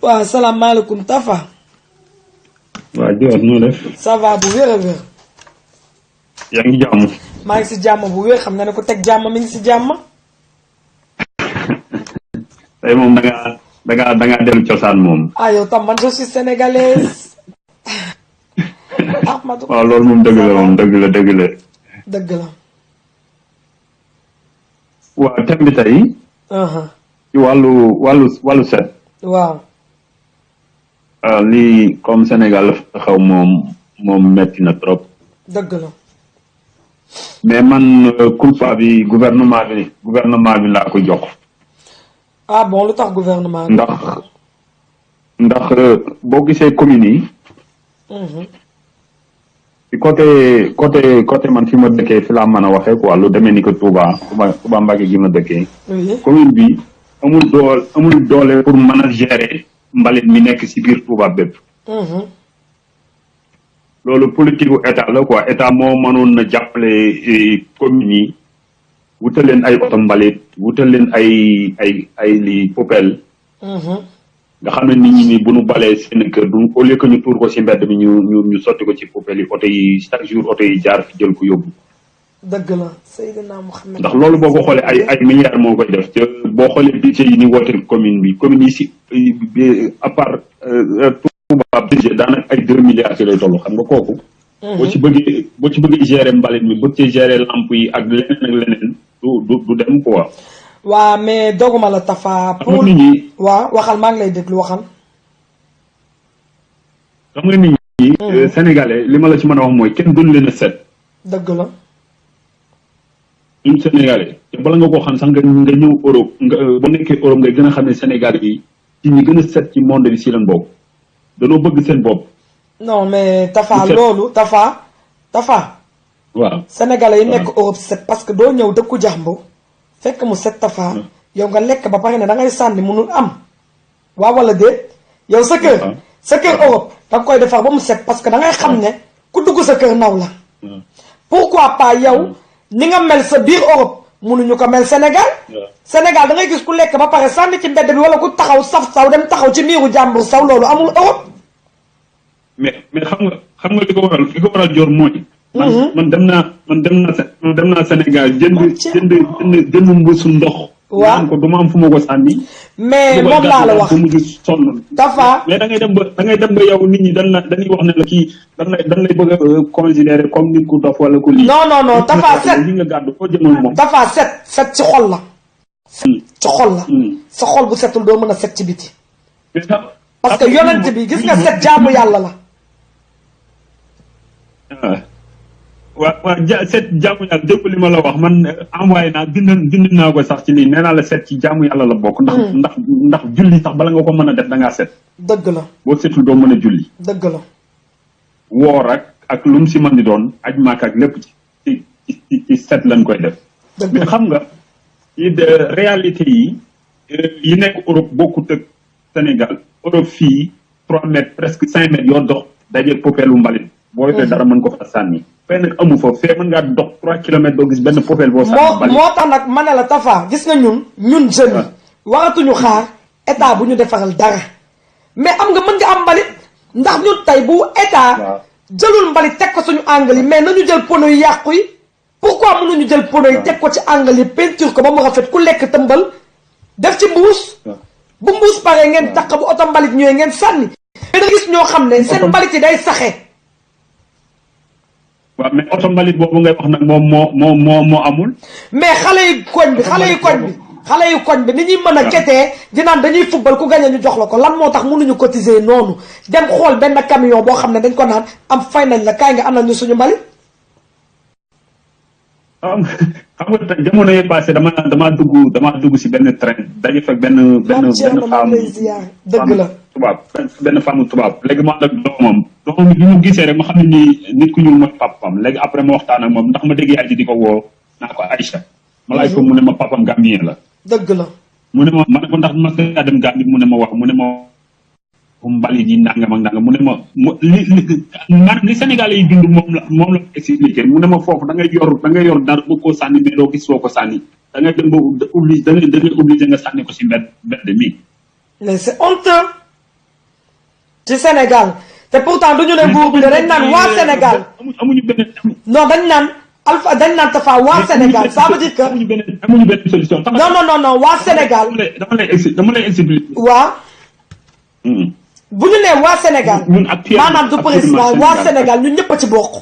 waaw salaamaaleykum Tafa. waaw Dior noo def. ça va bu wér a wér. yaa ngi jàmm. maa ngi si jàmm bu wér xam nga ne ko teg jàmm mi ngi si jàmm. tey moom da ngaa dellu cosaan moom. ah yow tam man je suis sénégalaise. Ahmadou. waaw loolu moom dëgg la moom dëgg la. dëgg la. waaw thème bi tey. ci wàllu set. waaw. lii comme Sénégal xaw moom metti na trop. dëgg la. mais man culpa bi gouvernement bi laa ko jox. ah bon lu tax gouvernement bi. ndax boo gisee communes yi. ci côté man fi ma dëkkee fi laa mën a waxee quoi lu demee ni que Touba Mbacké gi ma dëkkee. commune bi amul doole pour mën a gérer mbalit mi nekk ci biir Touba bépp. loolu politique gu état la quoi état moo mënoon na jàppale communes yi wutal leen ay oto mbalit wutal leen ay li poubelle. nga xam ne nit ñi ni bu nu balee seen kër du au lieu que ñu tuur ko ci mbedd mi ñu sotti ko ci poubelle yi oto yi chaque jour oto yi jaar fi jël ko yóbbu. dëgg la Seydina Mouhamed. ndax loolu boo ko xoolee ay milliards moo koy def te boo xoolee budget yi ni woote commune yi ci à part Touba budget daanaka ay 2 milliards ci lay toll xam nga kooku. boo ci bëggee gérer mbalit mi bëgg ci gérer lamp yi ak leneen du dem quoi. waa mais doguma la Tafa. pour nit ñi waaw waxal maa ngi lay déglu waxal. xam nga nit ñi. Sénégalais li ma la ci mën a wax mooy kenn duñ leen a set. dëgg la. ñun Sénégalais te bala nga koo xam sax nga ñëw Europe boo nekkee Europe nga gën a xam ne Sénégal yi ci ñi gën a set ci monde bi si lan bokk danoo bëgg seen bopp. non mais Tafa loolu Tafa. waaw Sénégalais yi nekk Europe set parce que doo ñëw dëkku jàmbur fekk mu set Tafa. yow nga lekk ba pare ne da ngay sànni munul am. waaw wala déet. yow sa kër Europe da nga koy defar ba mu set parce que da ngay xam ne ku dugg sa kër naw la. pourquoi pas yow ni nga mel sa biir Europe munuñu ko mel Sénégal. Sénégal da ngay gis ku lekk ba pare sànni ci mbedd bi wala ku taxaw saf saw dem taxaw ci miiru jàmbur saw loolu amul Europe. mais xam nga li ko waral joor mooy. man dem naa Sénégal jënd mbuusu ndox. waaw ko du ma am fu ma ko sànni. mais moom laa la wax sonn. Tafa mais da ngay dem ba yow nit ñi dañuy wax ne la kii dañ lay bëgg a considérer comme nit ku dof wala ku lii. non Tafa set li nga gàddu foo jëmal moom. Tafa set ci xol la. ci xol la. sa xol bu setul doo mën a set ci biti. parce que yonent bi gis nga set jaamu yàlla la. waaw set jaamu yàlla dégg li ma la wax man envoyé naa bind naa ko sax ci lii nee naa la set ci jaamu yàlla la bokk. ndax julli sax bala nga ko mën a def da ngaa set. dëgg la boo setul doo mën a julli. dëgg la. woor ak lu mu si mën di doon aj maak ak lépp ci set lañ koy def. mais xam nga réalité yi nekk Europe bokkut ak Sénégal Europe fii 3 mètres presque 5 mètres yoo dox dajeeg poubelle lu mbalit. boo defee dara mën ko fa sànni. fee nag amu fa fee mën ngaa dox 3 kilomètres doo gis benn poubelle boo sànni. moo tax nag ma ne la Tafa gis nga ñun jeunes yi. waratuñu xaar état bu ñu defaral dara. mais am nga mën nga am mbalit ndax ñun tey bu état. jëlul mbalit teg ko suñu angle yi mais nañu jël pono yu yàqu yi. pourquoi mënuñu jël pono yi teg ko ci angle yi peinture ko ba mu rafet ku lekk tëmbal def ci mbuus. bu mbuus paree ngeen takk bu oto mbalit ñëwee ngeen sànni. mais da gis ñoo xam ne seen mbalit yi day saxe. waaw mais oto mbalit boobu ngay wax nag moo amul. mais xale yu koñ bi ni ñuy mën a ketee di naan dañuy football ku gañe ñu jox la ko lan moo tax mënuñu cotiser noonu dem xool benn camion boo xam ne dañ ko naan am fay nañ la kaay nga am nañu suñu mbalit. xam nga jamono yi passé damaa dugg si benn train daje fekk benn femme dëgg la tubaab benn femme tubaab léegi ma ànd ak doomam bi mu gisee rek ma xam ne nii nit ku ñuul mooy papam léegi après ma waxtaan ak moom ndax ma dégg yaay ji di ko woo naa ko Aïcha ma laaj ko mu ne ma papam Gambien la. dëgg la mu ne ma ne ko ndax mas nga dem Gambie mu ne ma wax mu ne ma mbalit yi nangam ak nangam mu ne ma maanaam li Sénégalais yi dund moom la expliqué mu ne ma foofu da ngay yor dara bëgg koo sànni mais doo gis foo ko sànni da ngay dem ba obligé nga sànni ko si mbedd mi mais c'est honteux ci Sénégal te pourtant duñu ne nguur bi dañ naan waa Sénégal amuñu benn non dañ naan Alpha dañ naan Tafa waa Sénégal ça veut dire que amuñu benn solution. non waa Sénégal dama lay expliquer. waa bu ñu nee waa Sénégal ñun actuellement maanaam du président waa Sénégal ñun ñëpp a ci bokk.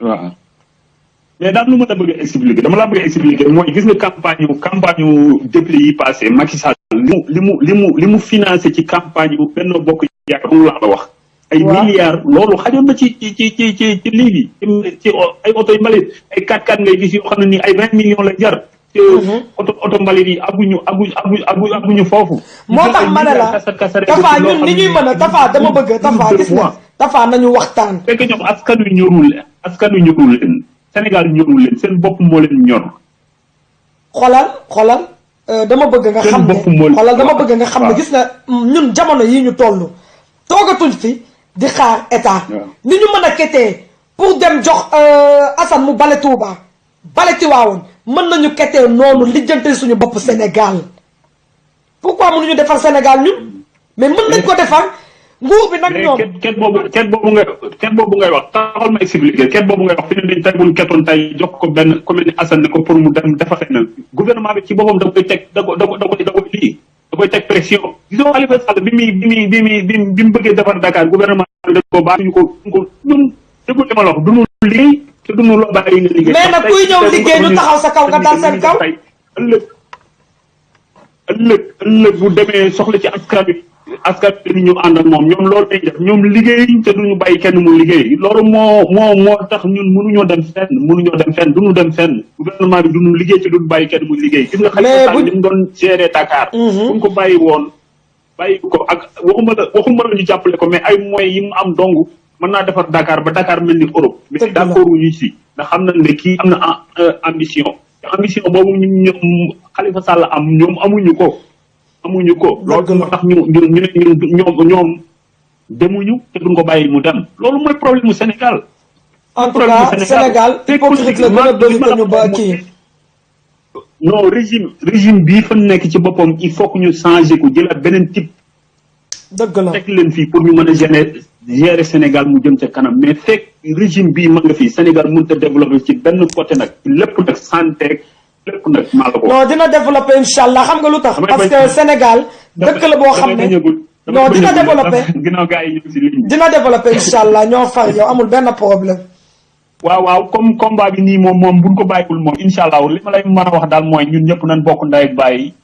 waaw mais daal lu ma la bëgg a expliquer dama la bëgg a expliquer mooy gis nga campagne député yi passé Macky Sall li mu financé ci campagne bu Benno Bokk Yaakaar laa la wax. ay milliards loolu xajoon na ci lii bi ci ay oto yu mbalit ay 4x4 ngay gis yoo xam ne nii ay 20 millions la jar. oto mbalit yi aguñu foofu. moo tax ma ne la Tafa ñun li ñuy mën a Tafa dama bëgg Tafa gis na Tafa nañu waxtaan. fekk ñoom askanu ñorul leen Sénégal ñorul leen seen bopp moo leen ñor. xoolal dama bëgg nga xam ne xoolal dama bëgg nga xam ne gis na ñun jamono yi ñu toll toogatuñ fi di xaar état ni ñu mën a ketee pour dem jox Assane mu bale Touba bale Tiwaawoon mën nañu ketee noonu lijjante suñu bopp Sénégal pourquoi mënuñu defar Sénégal ñun mais mën nañ ko defar nguur bi nag ñoom ket boobu ngay wax taxal ma expliquer ket boobu ngay wax fi ne dañ tey buñ ketoon tey jox ko benn commune ni Assane ne ko pour mu dem defaxe na gouvernement bi ci boppam da koy teg da koy teg pression gisoo Khalifa Sall bi mu bëggee defar Dakar gouvernement bi da ko baax ñu ko ñun déggu li ma la wax duñu liggéey te duñu loo bàyyi nga liggéey mais nag kuy ñëw liggéey ñu taxaw sa kaw nga dal seen kaw ëllëg bu demee soxla ci askan bi ñu ànd ak moom ñoom loolu lay def ñoom liggéey te duñu bàyyi kenn mu liggéey loolu moo tax ñun mënuñoo dem fenn duñu dem fenn gouvernement bi duñu liggéey te duñu bàyyi kenn mu liggéey gis nga Khalifa Sall ni mu doon gérer Dakar bu ko bàyyi woon bàyyi ko ak waxuma la ñu jàppale ko mais ay moyens yi mu am dong mën naa defar Dakar ba Dakar mel ni Europe mais d'accord ñu ci ndax xam nañ ne kii am na ambition boobu ñoom Khalifa Sall am ñoom amuñu ko loolu moo tax ñoom demuñu te duñ ko bàyyi mu dem loolu mooy problème mu Sénégal en tout cas Sénégal hypocrite la gën a bëri ko ñu ba kii non régime bii fa nekk ci boppam il faut que ñu changer ko jëlaat beneen type dëgg la teg leen fii pour ñu mën a gérer Sénégal mu jëm ca kanam mais fekk régime bii mën nga fii Sénégal mënut a développer ci benn côté nag lépp nag santé lépp nag maa la ko non dina développer incha allah xam nga lu tax parce que Sénégal dëkk la boo xam ne non dina développer ginnaaw gars yi ñu si ligne dina développer incha allah ñoo far yow amul benn problème waaw comme combat bi nii moom buñ ko bàyyiwul moom incha allah li ma lay mën a wax daal mooy ñun ñëpp nañ bokk ndey ak bàyyi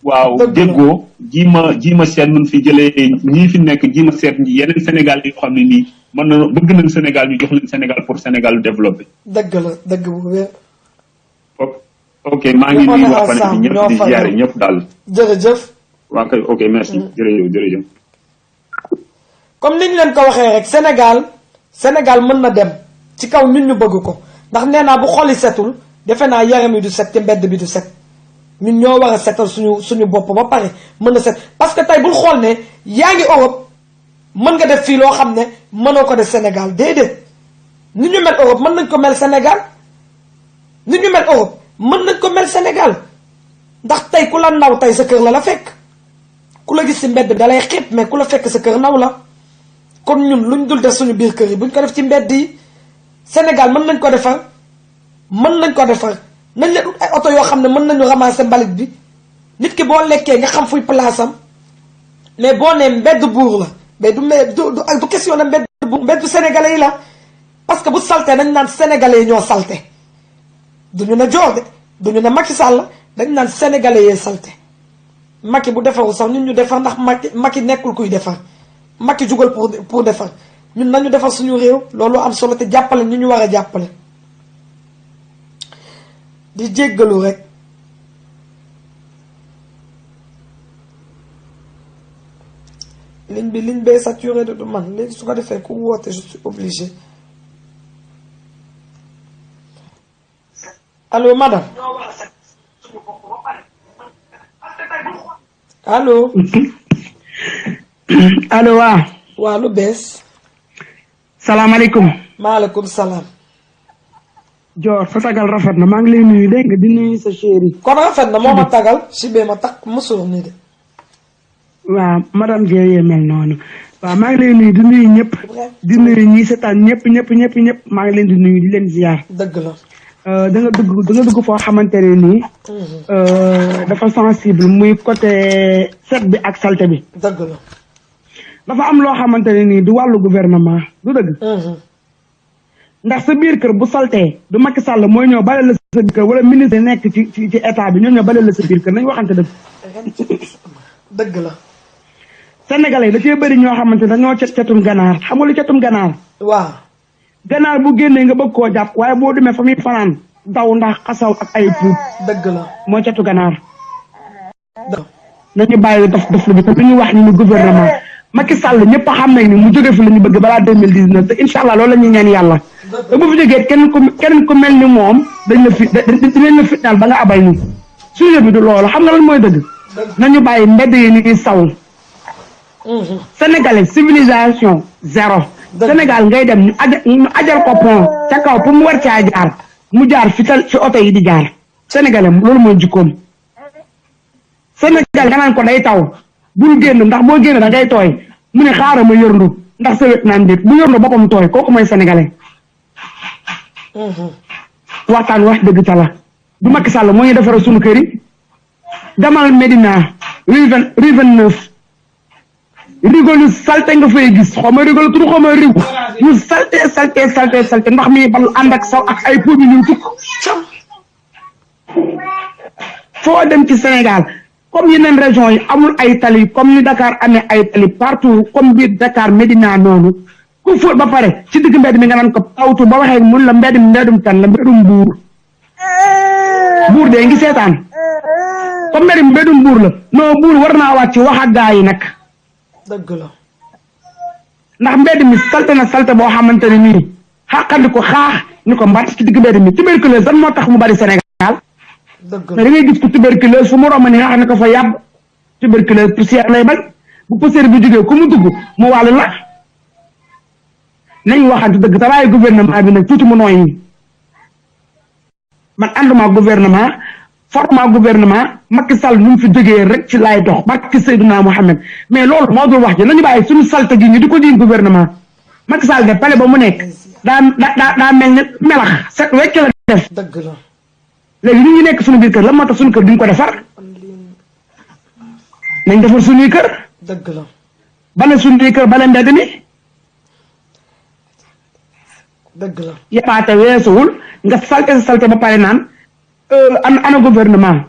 waaw déggoo jiima seet nun fi jëlee ñii fi nekk jiima seet yeneen Sénégal yoo xam ne nii mën na bëgg nañ Sénégal ñu jox leen Sénégal pour Sénégal développer dëgg la dëgg bu wér ok maa ngi nuyu waa fan bi ñëpp di ziare ñëpp daal jërëjëf waa kay ok merci jërëjëf comme niñ leen ko waxee rek Sénégal mën na dem ci kaw ñun ñu bëgg ko ndax nee naa bu xoli setul defe naa yaram yi du set te mbedd bi du set ñun ñoo war a setal suñu bopp ba pare mën na set parce que tey bul xool ne yaa ngi Europe mën nga def fii loo xam ne mënoo ko def Sénégal déedéet ni ñu mel Europe mën nañ ko mel Sénégal ni ñu mel Europe mën nañ ko mel Sénégal ndax tey ku la naw tey sa kër la fekk ku la gis ci mbedd bi dalay xeeb mais ku la fekk sa kër naw la kon ñun luñ dul def suñu biir kër yi buñ ko def ci mbedd yi Sénégal mën nañ ko defar nañ leen ut ay oto yoo xam ne mën nañu ramasser mbalit bi nit ki boo lekkee nga xam fuy place am mais boo nee mbedd buur la mais du question ne mbedd buur mbeddu sénégalais yi la parce que bu salté nañ naan sénégalais yi ñoo salté duñu ne joor de duñu ne Macky Sall dañ naan sénégalais yee salté Macky bu defaru sax ñun ñu defar ndax Macky nekkul kuy defar Macky jugal pour defar ñun nañu defar suñu réew loolu am solo te jàppale ñu ñu war a jàppale di jéggalu rek ligne bee saturé de man léegi su ko defee ku woote je suis obligé allo madame allo allo waaw lu bees salaamaaleykum maaleykum salaam Dior sa tagal rafet na maa ngi lay nuyu dégg nga di nuyu sa chéri. kon rafet na moo ma tagal si bee ma takk mosul nii de. waaw madame Dieye mel noonu waaw maa ngi lay nuyu di nuyu ñëpp di nuyu ñi seetaan ñëpp maa ngi leen di nuyu di leen ziar. dëgg la. da nga dugg foo xamante ne nii. dafa sensible muy côté set bi ak salte bi. dëgg la. dafa am loo xamante ne nii du wàllu gouvernement du dëgg. ndax sa biir kër bu saltee du Macky Sall mooy ñëw bale la sa biir kër wala ministre nekk ci état bi ñoo ñëw bale la sa biir kër nañ waxante dëgg. dëgg la. Sénégalais da cee bëri ñoo xamante ne dañoo cetum ganaar xam nga lu cetum ganaar. waaw. ganaar bu génnee nga bëgg koo jàpp waaye boo demee fa muy fanaan daw ndax xasaw ak ay puut. dëgg la. moo cetu ganaar. nañu bàyyi def lu bi te lu ñu wax ni gouvernement Macky Sall ñëpp a xam nañ ni mu jóge fi la ñu bëgg balaa 2019 te incha allah loolu la ñuy ñaan yàlla. te bu fi jógee kenn ku mel ni moom dañ la fitnaal ba nga abal ni sujet bi du loolu xam nga lan mooy dëgg. nañu bàyyi mbedd yi ni saw. Sénégalais civilisation zéro. Sénégal ngay dem ñu ajal ko pont ca kaw pour mu war caa jaar mu jaar fi oto yi di jaar Sénégalais loolu mooy jikkoom. Sénégal nga naan ko day taw bul génn ndax boo génn da ngay tooy mu ne xaaral ma yërndu ndax sa wet naan déet bu yërndu boppam tooy kooku mooy Sénégalais. waxtaan wax dëgg ca la du Macky Sall moo ñu defaral sunu kër yi demal Medina rue 29 rigolu salte nga fay gis xaw ma rigolu tudd xaw ma rigu ñu salte ndox mi bal ànd ak saw ak ay po bi ñu tukk foo dem ci Sénégal comme yeneen région yi amul ay tali comme ni Dakar amee ay tali partout comme biir Dakar Medina noonu ku fóot ba pare ci digg mbedd mi nga naan ko tawtu ba waxee mun la mbeddum tan la mbeddum buur de ngi seetaan comme mbeddum buur la non buur war naa wàcc wax ak gaa yi nag. dëgg la. ndax mbedd mi salte boo xamante ne nii xaqandi ko xaax ni ko mbaat ci digg mbedd mi tuberculose dan moo tax mu bari Sénégal. dëgg la mais da ngay gis ko tuberculose fu mu romb ni nga xam ne ko fa yàbb tuberculose poussière lay bañ bu poussière bi jógee ku mu dugg mu wàll la nañ waxante dëgg te bàyyi gouvernement bi nag tuuti mu nooy yi man ànduma gouvernement format gouvernement Macky Sall ñu fi jógee rek ci laay dox barki Seydina Mohamed mais loolu moo dul wax ji nañu bàyyi suñu salte gi ñu di ko jiin gouvernement Macky Sall de pale ba mu nekk daa mel ne melax set wecc la def. dëgg la. léegi ñu ngi nekk suñu biir kër la moo tax suñu kër duñ ko defar nañ defar suñuy kër. dëgg la. bale suñuy kër bale mbedd mi. dëgg la. yabaate weesuwul nga salte ba pare naan ana gouvernement.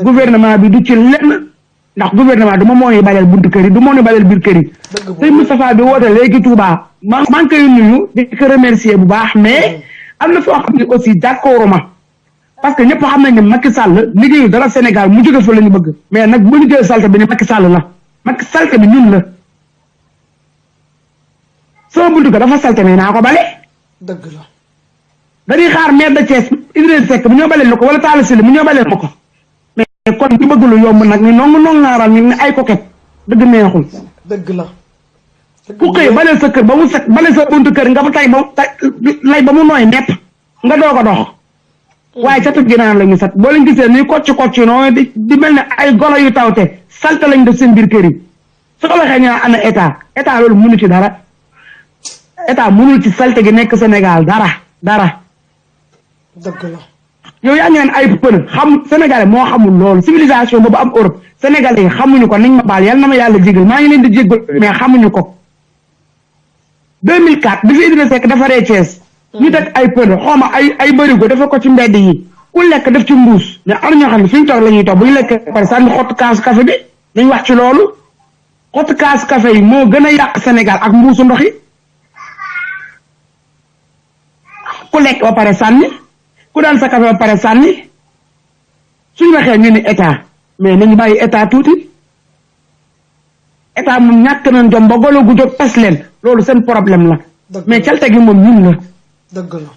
gouvernement bi du ci lenn ndax gouvernement du ma moo ni baleel buntu kër yi du moo ni baleel biir kër yi. tey Moustapha bi woote léegi Touba maa ngi koy nuyu di ko remercier bu baax mais am na foo xam ne aussi d'accord ma parce que ñëpp xam nañ ne Macky Sall liggéeyu dara Sénégal mu jóge fa la ñu bëgg mais nag bu liggéeyu salte bi ni Macky Sall la Macky salte bi ñun la sama buntu ko dafa salte mais naa ko bale. dëgg la. dañuy xaar maire de Thiès Idrissa Seck mu ñoo baleel na ko wala Talla Sylla mu ñoo baleel ma ko mais kon ñu bëgg lu yomb nag ni noonu naaral ni ne ay coquette dëgg neexul. dëgg la. ku xëy baleel sa kër ba mu set baleel sa buntu kër nga ba tay lay ba mu nooy nepp nga doog a dox. waaye catu ginnaaw la ñu sat boo leen gisee ni kocc noonu di mel ne ay golo yu tawte salte lañ def seen biir kër yi su ko waxee ñu ana état loolu mënu ci dara état mënul ci salte gi nekk Sénégal dara. dëgg la. yow yaa ngi naan ay pënë xam Sénégalais moo xamul loolu civilisation boobu am Europe Sénégalais yi xamuñu ko nañ ma baal yàlla na ma yàlla jégal maa ngi leen di jégal mais xamuñu ko 2004 bi fi Idrissa Seck defaree Thiès ñu teg ay pënë xawma ay bërigo dafa ko ci mbedd yi ku lekk def ci mbuus mais am ñoo xam ne fi ñu toog la ñuy toog bu ñu lekk par sànni xottu kaasu café bi dañ wax ci loolu xottu kaasu café yi moo gën a yàq Sénégal ak mbuusu ndox yi ku lekk ba pare sànni ku daan sa café ba pare sànni suñu waxee ñu ni état mais nañu bàyyi état tuuti état moom ñàkk nañ jom ba golo gu jóg tas leen loolu seen problème la mais calte gi moom ñun la. dëgg la.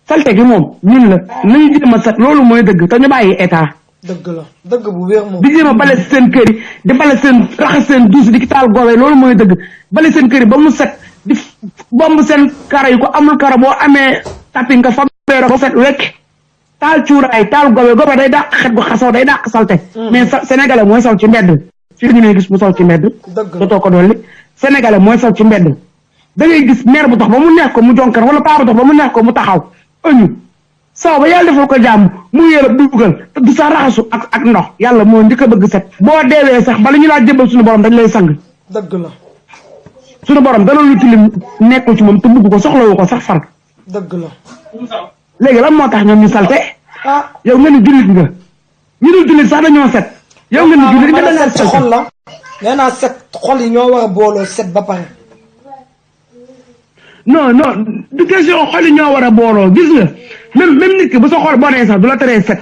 salte gi moom ñun la nañu jéem a set loolu mooy dëgg te ñu bàyyi état. dëgg la dëgg bu wér moom. di jéem a bale seen kër yi di bale seen raxas seen duus di ki taal goowee loolu mooy dëgg bale seen kër yi ba mu set di bomb seen kara yi ko amul kara boo amee tapi nga fa ba set wekk taal cuuraay taal gobe day dàq xet gu xasaw day dàq salte mais sénégalais mooy saw ci mbedd fii ñu ne gis mu saw ci mbedd dootoo ko dolli sénégalais mooy saw ci mbedd da ngay gis maire bu tax ba mu neex ko mu jonkan wala paa bu tax ba mu neex ko mu taxaw ëñu saw ba yàlla defal ko jàmm mu yërëb dugal te du sa raxasu ak ndox yàlla moo njëkk a bëgg set boo deewee sax bala ñu laa jëbal suñu borom dañ lay sang dëgg la suñu borom dana lu tilim nekkul ci moom te bugg ko soxlawu ko sax far dëgg la léegi lan moo tax ñoom ñu salte yow nga ni jullit nga ñu dul jullit sax dañoo set yow nga ni jullit nga da set xol la nee naa set xol yi ñoo war a booloo set ba pare non du question xol yi ñoo war a booloo gis nga même nit ki bu sa xol bonee sax du la teree set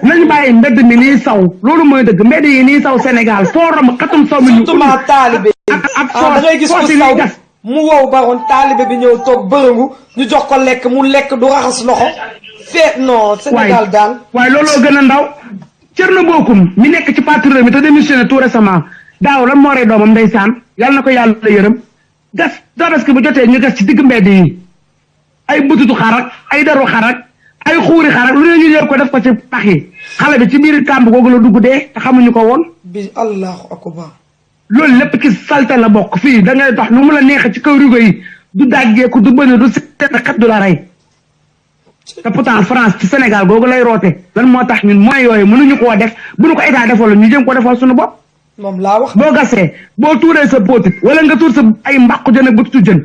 nañ bàyyi mbedd mi nii saw loolu mooy dëgg mbedd yi nii saw Sénégal foo romb xatum saw mi ñu surtout taalibe ak da ngay gis ko saw mu wow baroon taalibe bi ñëw toog bërëngu ñu jox ko lekk mu lekk du raxas loxo feet non Sénégal daal waaye looloo gën a ndaw Thierno Bocoum mi nekk ci parti Rewmi te démissionné tout récemment daaw lan moo rey doomam ndeysaan yàlla na ko yàlla yërëm gas Tabaski bu jotee ñu gas ci digg mbedd yi ay bututu xarak ay daru xarak ay xuuri xarak lu ne ñu jël ko def ko ci pax yi xale bi ci biir kàmb googu la dugg dee te xamuñu ko woon bi allahu akbar loolu lépp ci salte la bokk fii da ngay dox nu mu la neexee ci kaw rigo yi du dàggeeku du bënn du seet xet du la rey te pourtant France ci Sénégal googu lay roote lan moo tax ñun mooy yooyu mënuñu koo def bu ñu ko état defal ñu jëm ko defal suñu bopp moom laa wax boo gasee boo tuuree sa potit wala nga tuur sa ay mbàqu jën ak bututu jën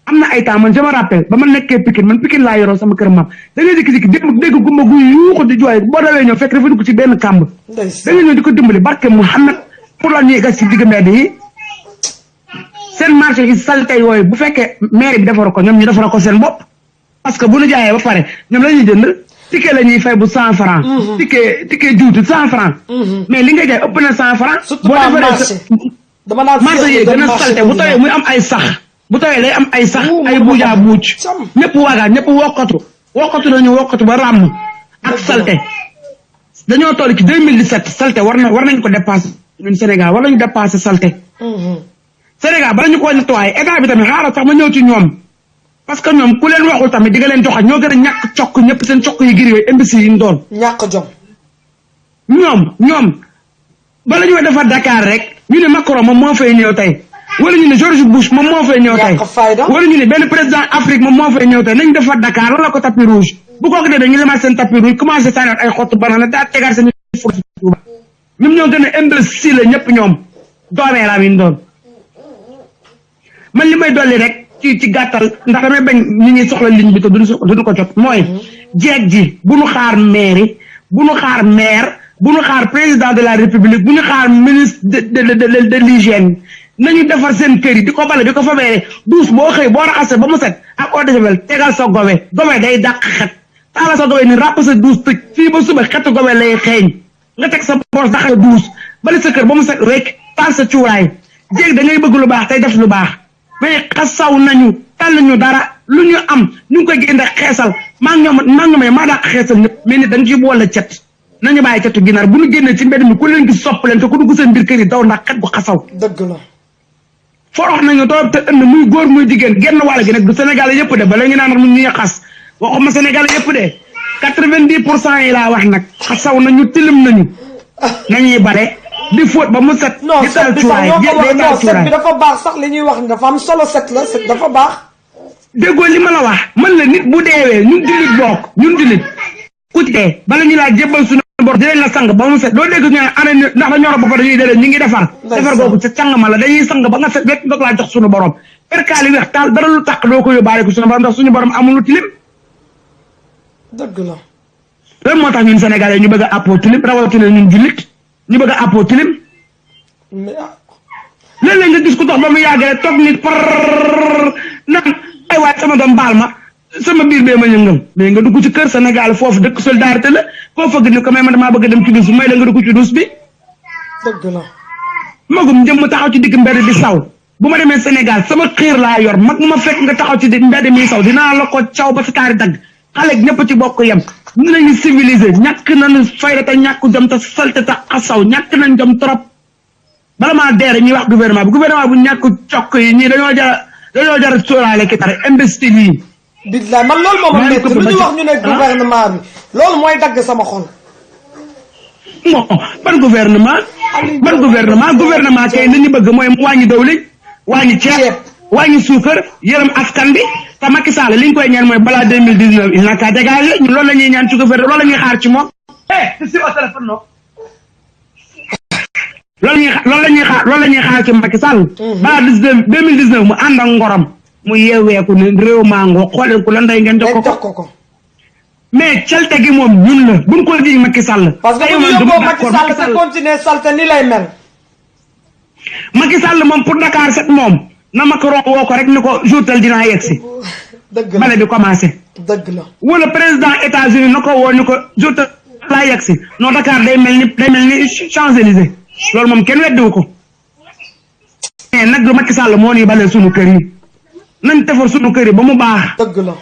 am na ay temps man je me rappelle ba ma nekkee Pikine man Pikine laa yoroo sama kër maam da ngay jékki-jékki dégg gumba gu yuuxu di jooy boo dawee ñëw fekk dafa dugg ci benn kàmb da ngay ñëw di ko dimbali barke Mouhamed pour la ñuy gas ci digg mbedd yi seen marché yi salte yooyu bu fekkee maire bi defar ko ñoom ñu defar ko seen bopp parce que bu ñu jaayee ba pare ñoom la ñuy jënd ticket la ñuy fay bu 100 francs ticket juuti 100 francs mais li nga jaay ëpp na 100 francs boo defaree marché yi gën a salte bu tawee muy am ay sax bu tawee day am ay sax ay buujaa buuc ñëpp waagaan ñëpp wokkatu nañu ba ràmm ak salte dañoo toll ci 2017 salte war nañ ko dépasser ñun Sénégal war nañu dépasser salte Sénégal bala ñu ko nettoyé état bi tamit xaaral sax ma ñëw ci ñoom parce que ñoom ku leen waxul tamit di nga leen joxe ñoo gën a ñàkk cokk ñëpp seen cokk yi gir yooyu imbécile yi ñu doon ñàkk jom ñoom bala ñu defar Dakar rek ñu ne Macron moom moo fay ñëw tey wala ñu ne George Bush moom moo fay ñëw tey wala ñu ne benn président Afrique moom moo fay ñëw tey nañ defar Dakar wala ko tapis rouge bu kooku dee dañu lemaat seen tapis rouge commencé sànni ay xottu banana daa tegaat seen ñoom ñoo gën a imbécile la ñëpp ñoom doomeeraam yi ñu doon man li may dolli rek ci gàttal ndax damay bañ ñi ñuy soxla ligne bi te duñu ko jot mooy jeeg ji bu ñu xaar mairie bu ñu xaar maire bu ñu xaar président de la république bu ñu xaar ministre de l'hygiène nañu defar seen kër yi di ko bale di ko fabeere douche boo xëy boo raxasee ba mu set ak eau de javel tegal sa gobe day dàq xet taala sa gobe ni ràpp sa douche tëj fii ba suba xetu gobe lay xeeñ nga teg sa boos daxal douche bale sa kër ba mu set rek taal sa cuuraay jéeg da ngay bëgg lu baax tey def lu baax mais xasaw nañu tàll ñu dara lu ñu am ñu ngi koy génne xeesal maa ngi ñoom maa dàq xeesal ñëpp mais nit da nga ci boole cet nañu bàyyi cetu ginaar bu ñu génnee ci mbedd mi ku leen gis sopp leen te ku dugg seen biir kër yi daw ndax xet gu xasaw dëgg la forox nañu toog te ënd muy góor muy jigéen genn wàll gi nag du Sénégal yëpp de ba la ñu naan mu ñuy xas waxuma Sénégal yëpp de 90% yi laa wax nag xasaw nañu tilim nañu nañuy bare di fóot ba mu set. non set bi sax ñoo ko wax non set bi dafa baax sax li ñuy wax dafa am solo set la set dafa baax. déggoo li ma la wax man la nit bu deewee ñun jullit bokk ñun jullit ku ci dee bala ñu laa jébbal suñu bor dinañ la sang ba mu set doo dégg ñu ne ana ndax dañoo rob ba pare dañuy déedéet ñu ngi defar. defar googu ca sang ma la dañuy sang ba nga set rek doog laa jox suñu borom. perkaal yi weex taal dara lu tàq doo ko yóbbaale ko suñu borom ndax suñu borom amul lu tilim. dëgg la. loolu moo tax ñun Sénégalais ñu bëgg a àppoo tilim rawatina ñun jullit ñu bëgg a àppoo tilim. léeg-léeg nga gis ku dox ba mu yàgg rek toog nit par naan ay waay sama doom baal ma sama biir bee ma yëngal mais nga dugg ci kër Sénégal foofu dëkk solidarité la koo fëgg ni ko may ma damaa bëgg dem ci duus bi may la nga dugg ci duus bi. dëgg la. magum jëm taxaw ci digg mbedd di saw bu ma demee Sénégal sama xiir laa yor mag mu ma fekk nga taxaw ci mbedd mi saw dinaa la ko caw ba sa taari dagg xale ñëpp ci bokk yem ñu lañu civilisé ñàkk nañu fayda te ñàkk jom te salte te xasaw ñàkk nañ jom trop bala maa deere ñuy wax gouvernement bu ñàkk cokk yi ñii dañoo jar sóoraale ki tare imbécile yi billaay man loolu moom a métti lu ñu wax ñu ne gouvernement bi loolu mooy dagg sama xol. bon ban gouvernement. ban gouvernement kay li ñu bëgg mooy mu wàññi dawlin wàññi ceeb wàññi suukar yërëm askan bi te Macky Sall li ñu koy ñaan mooy balaa 2019 il n'a qu'à dégager ñu loolu la ñuy ñaan ci gouvernement loolu la ñuy xaar ci moom. c'est sur au téléphone non. loolu la ñuy xaar ci Macky Sall. balaa 2019 mu ànd ak ngorom mu yeeweeku ne réew mango xoolee ku la ndey ngeen jox ko. mais calte gi moom ñun la buñ ko jiñ Macky Sall. parce que bu ñu yóbboo Macky Sall te continuer salte ni lay mel. Macky Sall moom pour Dakar set moom na Macron woo ko rek ni ko jourtal dinaa yegg si. dëgg la bale bi commencé. dëgg la wala président États-Unis na ko woo ni ko jourtal laa yegg si non Dakar day mel ni Champs-Élysées loolu moom kenn weddiwu ko. mais nag Macky Sall moo ni bale sunu kër yi nañ defar sunu kër yi ba mu baax. dëgg la.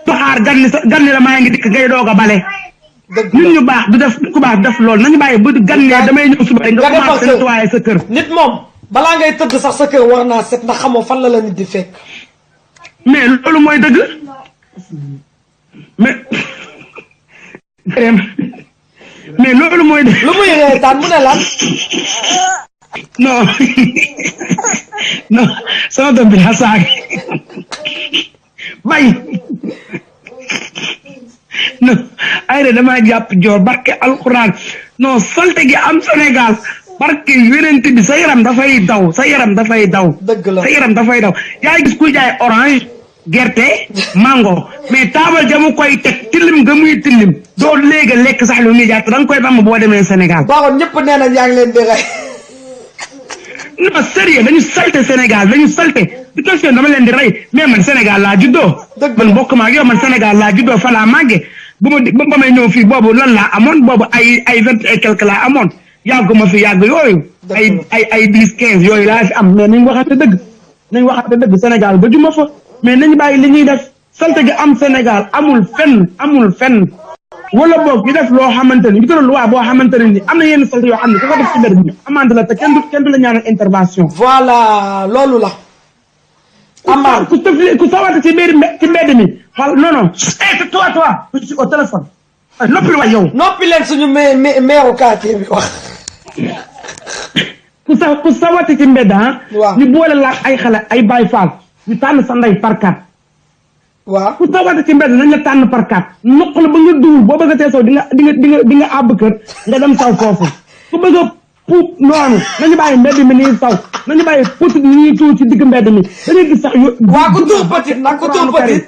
xaar ganni la maa ngi dikk ngay doog a bale. dëgg nit ñu baax du def ku baax def loolu nañu bàyyi ba ganni damay ñëw suba nga commencé nettoyer sa kër. nit moom balaa ngay tëdd sax sa kër war naa set ndax xamoo fan la nit di fekk. mais loolu mooy dëgg mais loolu mooy dëgg. lu muy reetaan mu ne lan. non sama doom bi xasaag bay non ay de damaa jàpp joor barke alxuraan non salte gi am Sénégal barke yonent bi sa yaram dafay daw sa yaram dafay daw. dëgg la sa yaram dafay daw yaa gis kuy jaay orange gerte mango mais taabal jamu koy teg tilim nga muy tilim doo léegi lekk sax lu muy jàpp da nga koy damm boo demee Sénégal. baaxoon ñëpp nee nañ yaa ngi leen di rey. non sérieux dañu salte Sénégal dañu salte du question dama leen di rey mais man Sénégal laa juddoo. man bokk ma ak yow man Sénégal laa juddoo fa laa màggee ba may ñëw fii boobu lan laa amoon boobu ay 20 et quelque laa amoon yàgguma fi yàgg yooyu. ay 10 15 yooyu laa fi am mais nañ waxante dëgg Sénégal ba juma fa mais nañ bàyyi li ñuy def salte gi am Sénégal amul fenn wala boog ñu def loo xamante ni ñu tëral loi boo xamante ne ni am na yenn salte yoo xam ne ku ko def ci mbedd bi amande la te kenn du la ñaanal intervention. voilà loolu la. amande ku sawate ci mbedd mi xal non toi je suis au téléphone noppi waay yow. noppi leen suñu meeru quartier bi wax. ku sawate ci mbedd waaw ñu boole la ay xale ay Baay Faal ñu tànn sa ndey par carte. waaw ku sawate ci mbedd nañ la tànn par carte noq la ba nga duwul boo bëgg a tee saw di nga àbb kër nga dem saw foofu ku bëgg a puub noonu nañu bàyyi mbedd mi nii saw nañu bàyyi petit ni ñuy tuur ci digg mbedd mi dañuy gis sax waaw ku tuur petit nag ku tuur petit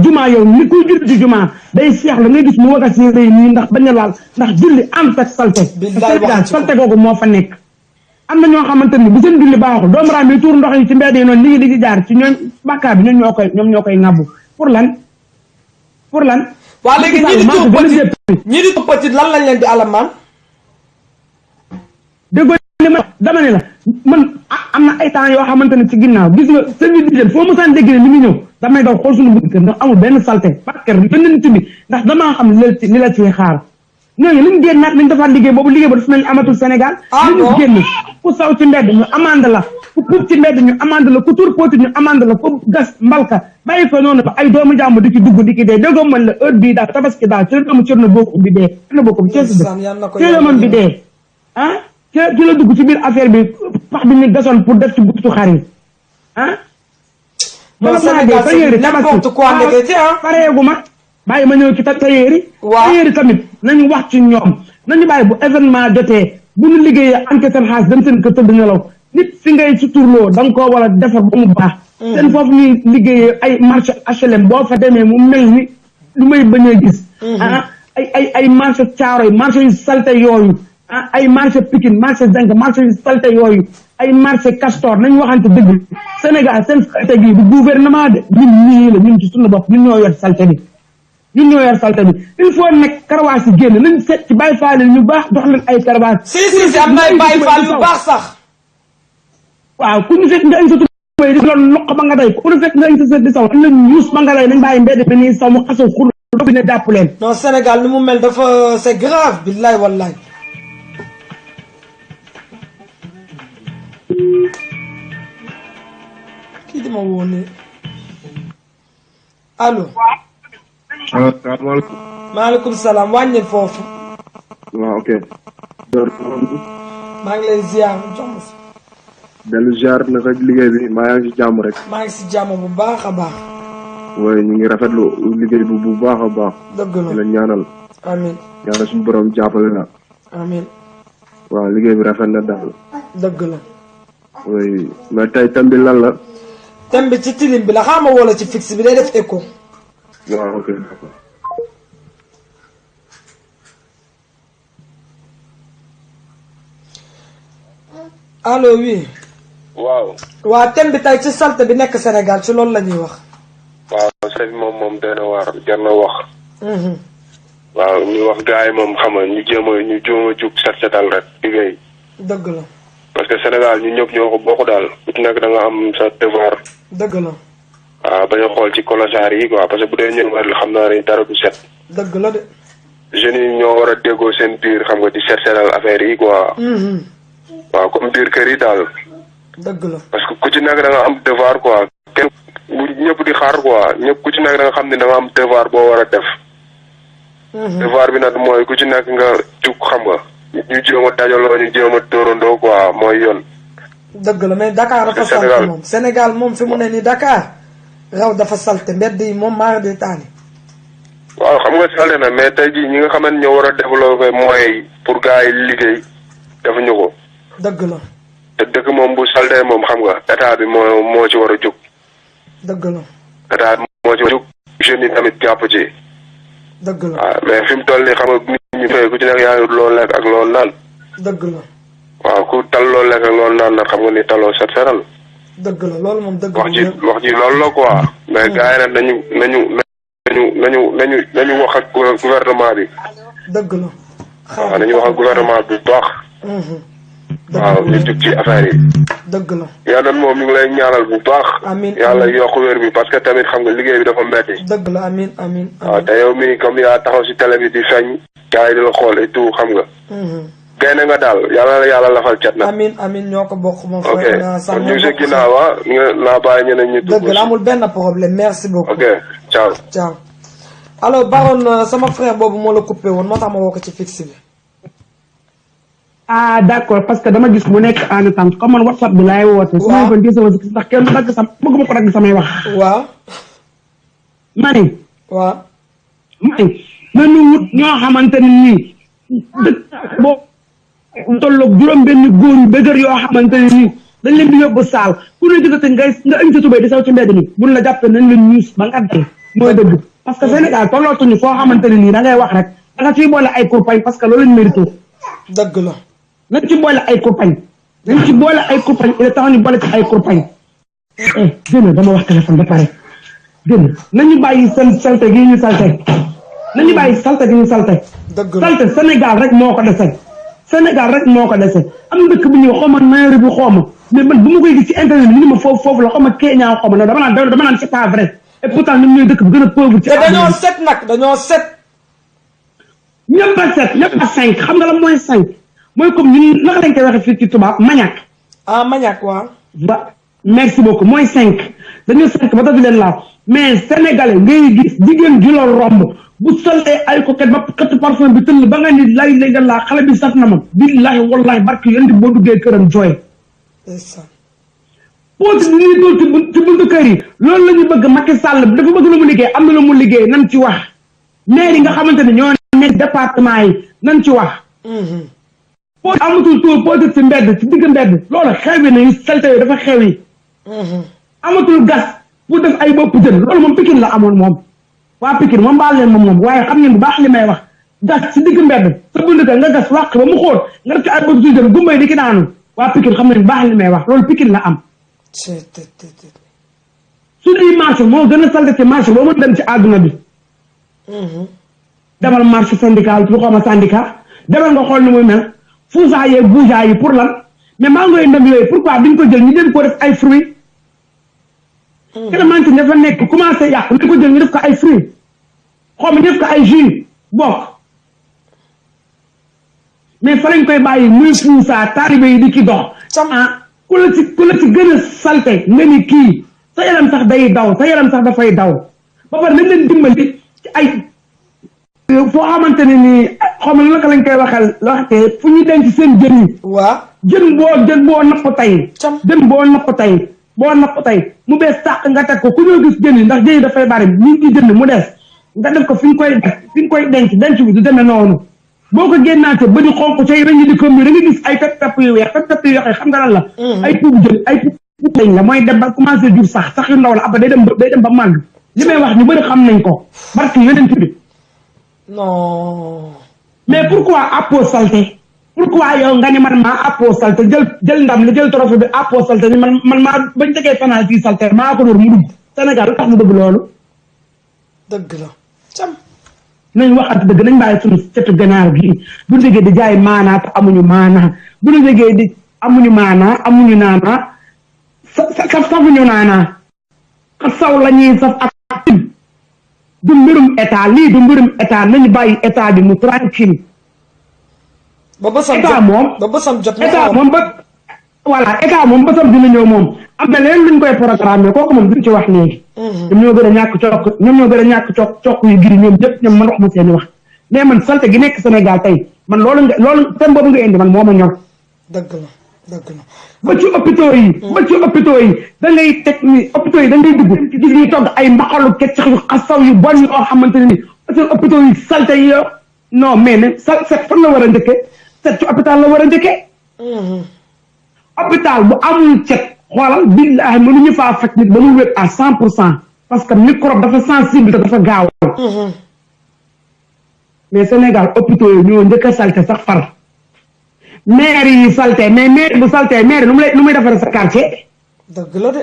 juma yow ni kuy julli ci juma day seexlu ngay gis mu waga si rëy nii ndax bañ a laal ndax julli am tak salte salte googu moo fa nekk am na ñoo xamante ni bu seen julli baaxul doomu raam yi tuur ndox yi ci mbedd yi noonu li ngi di jaar ci ñoom bàkkaar bi ñoom ñoo koy ŋàbbu pour lan waa léegi ñi di tuur petit lan lañ leen di alamaan déggoo li ma dama ne la man am na ay temps yoo xamante ne ci ginnaaw gis nga service d'hygiène foo mosaan dégg ne ni ngi ñëw damay daw xool suñu buntu kër ndax amul benn salte parce que benn nit bi ndax damaa xam li la ciy xaar ñooñu liñ génn nag nañ defaat liggéey boobu liggéey ba dafa mel ni amatul Sénégal liñu génn ku saw ci mbedd ñu amande la ku puub ci mbedd ñu amande la ku tur pooti ñu amande la ku gas mbalka bàyyi fa noonu ba ay doomu jàmm di ci dugg di ki dee déggoo man la heure bii daal tabaski daal ci la doomu Cerno Bocoum bi dee Cerno Bocoum bi Cees ci la moom bi dee ci la dugg ci biir affaire bi pax bi ñu gasoon pour def ci buktu xar yi n'importe quoi pareegu ma bàyyi ma ñëw ci tayeeri tayeeri tamit nañu wax ci ñoom nañu bàyyi bu événement jotee bu ñu liggéeyee enquête seen xaalis dem seen kër tëdd nelaw nit fi ngay suturloo da nga koo war a defar ba mu baax seen foofu ñuy liggéeyee ay marché HLM boo fa demee mu mel ni lu may bañ a gis ay marché Thiaroye marché yu salte yooyu ay marché Pikine marché Zinc marché yu salte yooyu ay marché Castor nañu waxante dëgg Sénégal seen salte gi du gouvernement de ñun ñii la ñun ci suñu bopp ñun ñoo yor salte bi il faut nekk karawaas yi génn nañ seet ci Baye Fall ñu baax dox leen ay karawaas si am na ay Baye Fall yu baax sax waaw ku ñu fekk nga añ sa tubéy di loolu loq ba nga day ku ñu fekk nga añ sa sët di saw am nañ yuus ba nga day nañ bàyyi mbedd bi nii saw mu xasaw xur bi ne jàpp leen non Sénégal ni mu mel dafa c'est grave billaay wallaay kii di ma woo ne allo. salaamaaleykum. maaleykum salaam wàññil foofu. waaw ok. maa ngi lay ziar jox ma si. dellu ziar naka liggéey bi maa ngi si jàmm rek. maa ngi si jàmm bu baax a baax. waaye ñu ngi rafetlu liggéey bi bu baax a baax. dëgg la di la ñaanal. amiin. ñaanal suñu borom jàppale la. amiin. waaw liggéey bi rafet na daal. dëgg la. oui mais tey thème bi lan la. thème bi ci tilim bi la xaama wala ci fixe bi day def écho. waaw ok d'accord. allo oui. waaw. waa thème bi tey ci salte bi nekk Sénégal ci loolu la ñuy wax. waaw sëñ moom dana waar jar na wax. waaw ñu wax gars yi moom xam nga ñu jéem a jug setal rek liggéey. dëgg la. parce que Sénégal ñu ñëpp ñoo ko bokk daal ku ci nekk da nga am sa devoir. dëgg la. waaw bañ a xool ci colossar yi quoi parce que bu dee ñëw xam naa ne dara du set. dëgg la de. jeunes yi ñoo war a déggoo seen biir xam nga di setal affaire yi quoi. waaw comme biir kër yi daal. dëgg la. parce que ku ci nekk da nga am devoir quoi kenn bu ñëpp di xaar quoi ñëpp ku ci nekk da nga xam ne da nga am devoir boo war a def. devoir bi nag mooy ku ci nekk nga jug xam nga ñu jéem a dajaloo ñu jéem a dóorandoo quoi mooy yoon. dëgg la mais Dakar dafa salte moom Sénégal moom fi mu ne nii Dakar raw dafa salte mbedd yi moom maa di taani. waaw xam nga salte na mais tey jii ñi nga xamante ñoo war a développer moyens pour gars yi liggéey defuñu ko. dëgg la. te dëkk moom bu salte moom xam nga état bi moo ci war a jóg. dëgg la. état bi moo ci war a jóg jeunes yi tamit jàpp ci. dëgg la. waaw mais fi mu toll nii xam nga nit ñi fay ku ci nekk yaa ngi loo lekk ak loo naan. dëgg la. waaw ku tal loo lekk ak loo naan nag xam nga ni taloo set setal. dëgg la loolu moom dëgg la. wax ji loolu la quoi. mais gars yi nag nañu wax ak gouvernement bi. dëgg la. waaw nañu wax ak gouvernement bi bu baax. waaw ñu jug ci affaire yi. dëgg la. yàlla moom ñu ngi lay ñaanal bu baax. amiin yàlla yokk wér bi parce que tamit xam nga liggéey bi dafa metti. dëgg la amiin amiin. waaw te yow mii comme yaa taxaw si télé bi di feeñ. gars yi di la xool et tout xam nga. gaynde nga daal yàlla la yàlla lafal cat na. amiin amiin ñoo ko bokk moom. ok kon ñu ngi si ginnaaw nga naa bàyyi ñeneen ñi. dëgg la amul benn problème merci beaucoup. ok ciao. ciao alors Baron sama frère boobu moo la coupé woon moo tax ma woo ko ci fixe bi. ah d'accord parce que dama gis mu nekk en attente comme man WhatsApp bi laay woote. waaw su ma yëgoon sama fixe ndax kenn dagg sam bëgguma ko dagg samay wax. waaw. ma ne. waaw. ma ne nañu wut ñoo xamante ne nii dëkk boo tolloog juróom-benn góor yu dëgër yoo xamante ne nii dañ leen di yóbbu saal ku ne gisate nga indi sa tubéy di saw ci mbedd mi buñ la jàppee nañ leen ñuus ba nga dee mooy dëgg. parce que Sénégal tollootuñu foo xamante ne nii da ngay wax rek da nga ciy boole ay kurpañ parce que loolu lañ mérito. dëgg la. nañ ci boole ay kurpañ. nañ ci boole ay kurpañ il est temps ñu boole ci ay kurpañ. génn dama wax téléphone ba pare génn nañu bàyyi seen salte gi ñu salte nañu bàyyi salte gi ñu salte. dëgg la salte Sénégal rek moo ko dese. Sénégal rek moo ko dese am dëkk bu ñuy xaw ma Nairobi bi xaw ma mais man bu ma koy gis ci internet bi ni ma foofu la xaw ma Kenya xaw ma dama naan c'est pas vrai et pourtant ñun ñooy dëkk bu gën a pauvre ci. te dañoo set nag dañoo set. ñëpp a set ñëpp a 5 xam nga la mooy 5 mooy comme ñun naka lañ koy waxee fii ci tubaab maniac. ah maniac waaw. merci beaucoup mooy 5 dañoo 5 ba tax leen laal mais sénégalais ngay gis jigéen ju la romb bu solee ay coquette ba xëtt parfum bi tëll ba nga ni lay nga laa xale bi saf na ma billahi wallahi barki yonent boo duggee këram jooy. pooti bi ñuy dool ci buntu kër yi loolu la ñu bëgg Macky Sall dafa bëgg lu mu liggéey am na lu mu liggéey nan ci wax maire yi nga xamante ne ñoo nekk département yi nan ci wax. pooti amatul tour pooti ci mbedd ci digg mbedd loolu xewi na yu salte yooyu dafa xewi. amatul gas pour def ay bopp jën loolu moom Pikine la amoon moom waa Pikine moom baal leen moom waaye xam ngeen bu baax li may wax gas ci digg mbedd sa bunt ka nga gas wàq ba mu xóot nga def ci ay bopp jën gumbay di ki daanu waa Pikine xam ngeen bu baax li may wax loolu Pikine la am. suñuy marché moo gën a salte ci marché boo mën dem ci àdduna bi. demal marché syndical lu xaw ma syndicat demal nga xool ni muy mel fuusaa yeeg buujaa yi pour lan mais maa ngoy ndam yooyu pourquoi duñ ko jël ñu dem ko def ay fruits. Clémentine dafa nekk commencé yàqu ñu ko jël ñu def ko ay fruits xaw ma ñu def ko ay jus bokk mais fa lañ koy bàyyi muy fuusaa taalibe yi di ki dox. ah ku la ci gën a salte nga ni kii sa yaram sax day daw sa yaram sax dafay daw ba pare nañ leen dimbali ci ay foo xamante ne nii xaw ma naka lañ koy waxee fu ñuy denc seen jën yi. waaw jën boo napp tey. jën boo napp tey mu bees tàq nga teg ko ku ñoo gis jën yi ndax jën yi dafay bari ñu ngi jënd mu des nga def ko fi nga koy denc bi du demee noonu boo ko génnaatee ba di xonk say rëñ di ko mbir da nga gis ay pepp yu weex pepp yu weex xam nga lan la. ay puubu jën ay puubu lañ la mooy dem ba commencé jur sax yu ndaw la après day dem ba màgg li may wax ñu bëri xam nañ ko barke yeneen bi. non. mais pourquoi appoo salté pourquoi yow nga ni man maa appoo salté jël ndam li jël trophée bi appoo salté ni man maa bañ tegee penalty salté maa ko dóor mu dugg Sénégal lu tax mu dëgg loolu. dëgg la cam. nañ waxat dëgg nañ bàyyi suñu cetu ganaar gi bu ñu déggee di jaay maanaa te amuñu maanaa bu ñu déggee di amuñu maanaa amuñu naanaa safuñu naanaa saw la ñuy saf ak du mbirum état lii du mbirum état nañu bàyyi état bi mu tranquille ba bësam état moom ba bësam jot état moom ba voilà état moom bësam dina ñëw moom am na leneen luñ koy programme kooku moom duñ ci wax léegi ñoom ñoo gën a ñàkk cokk yu giri ñoom ñëpp ñoom man wax ma seeni wax mais man salte gi nekk Sénégal tey man loolu thème boobu nga indi man moo ma ñor dëgg la ba ci hôpitaux yi da ngay teg ni hôpitaux yi da ngay dugg gis ñuy togg ay mbaxalu keccax yu xasaw yu bon yoo xamante ne ni parce que hôpitaux yi salte yi yo non mais ne set fan la war a njëkkee set ci hôpital la war a njëkkee hôpital bu amul cet xoolal billaahi mënuñu faa faj nit ba mu wér à 100% parce que microbe dafa sensible te dafa gaaw mais Sénégal hôpitaux yi ñoo njëkk a salte sax far maire yi salte mais maire bu salte maire lu muy defaree sa quartier. dëgg la de.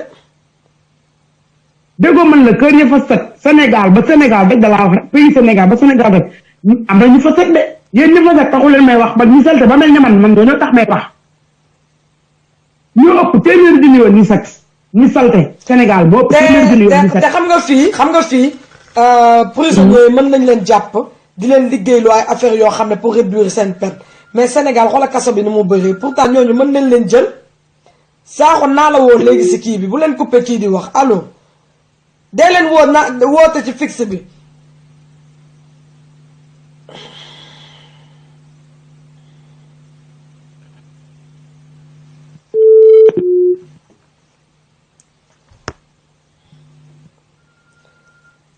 déggoo man la kër ya fa set Sénégal ba Sénégal dëgg laa wax rek pays Sénégal ba Sénégal rek am na ñu fa set de yéen ñu fa set taxul leen may wax ba ñu salte ba mel ne man ñoo tax may wax ñu ëpp téeméeri junni yoon ñu set ñu salte Sénégal boo ëpp téeméeri junni yoon ñu set te xam nga fii prisonniers mën nañ leen jàpp di leen liggéeyloo ay affaires yoo xam ne pour réduire seen peine mais Sénégal xoola kaso bi ni mu bëree pourtant ñooñu mën nañ leen jël saaxoon naa la woo léegi si kii bi bu leen coupé kii di wax allo dee leen woote ci fixe bi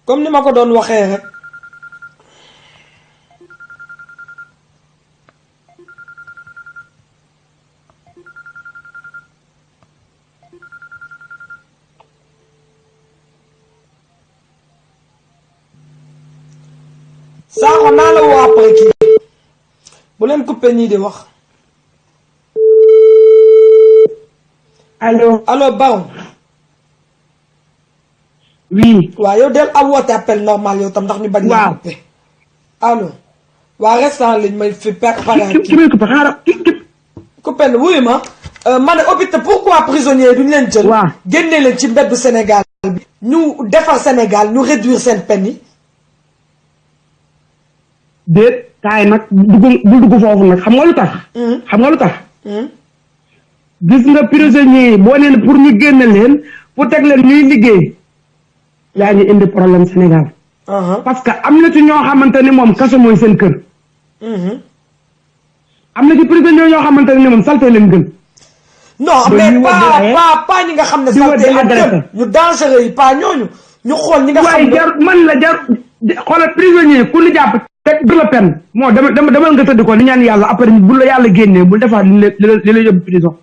comme ni ma ko doon waxee rek saaxo naa la woo après kii bu leen coupé nii di wax allo Baron oui waaw yow del am woote appel normal yow tam ndax ñu bañ la coupé allo waa reste en ligne may fi préparé coupé na wuyu ma ma ne hôpital pourquoi prisonniers duñu leen jël génnee leen ci mbeddu Sénégal bi ñu defar Sénégal ñu réduire seen peine yi déet kaay nag bu dugg foofu nag xam nga lu tax gis nga prisonniers yi boo neen pour ñu génne leen pour teg leen ñuy liggéey yaa ngi indi problème Sénégal parce que am na ci ñoo xamante ni moom kaso mooy seen kër am na ci prisonniers ñoo xamante ni moom salte leen gën non mais pas ñi nga xam ne salte leen gën ñu dangereux yi pas ñooñu ñu xool ñi nga xam ne jar man la jar xoolal prisonnier ku ñu jàpp teg du la peine moo dama nga tëdd ko li ñaan yàlla après bu la yàlla génnee bu defaat li la yóbbu prison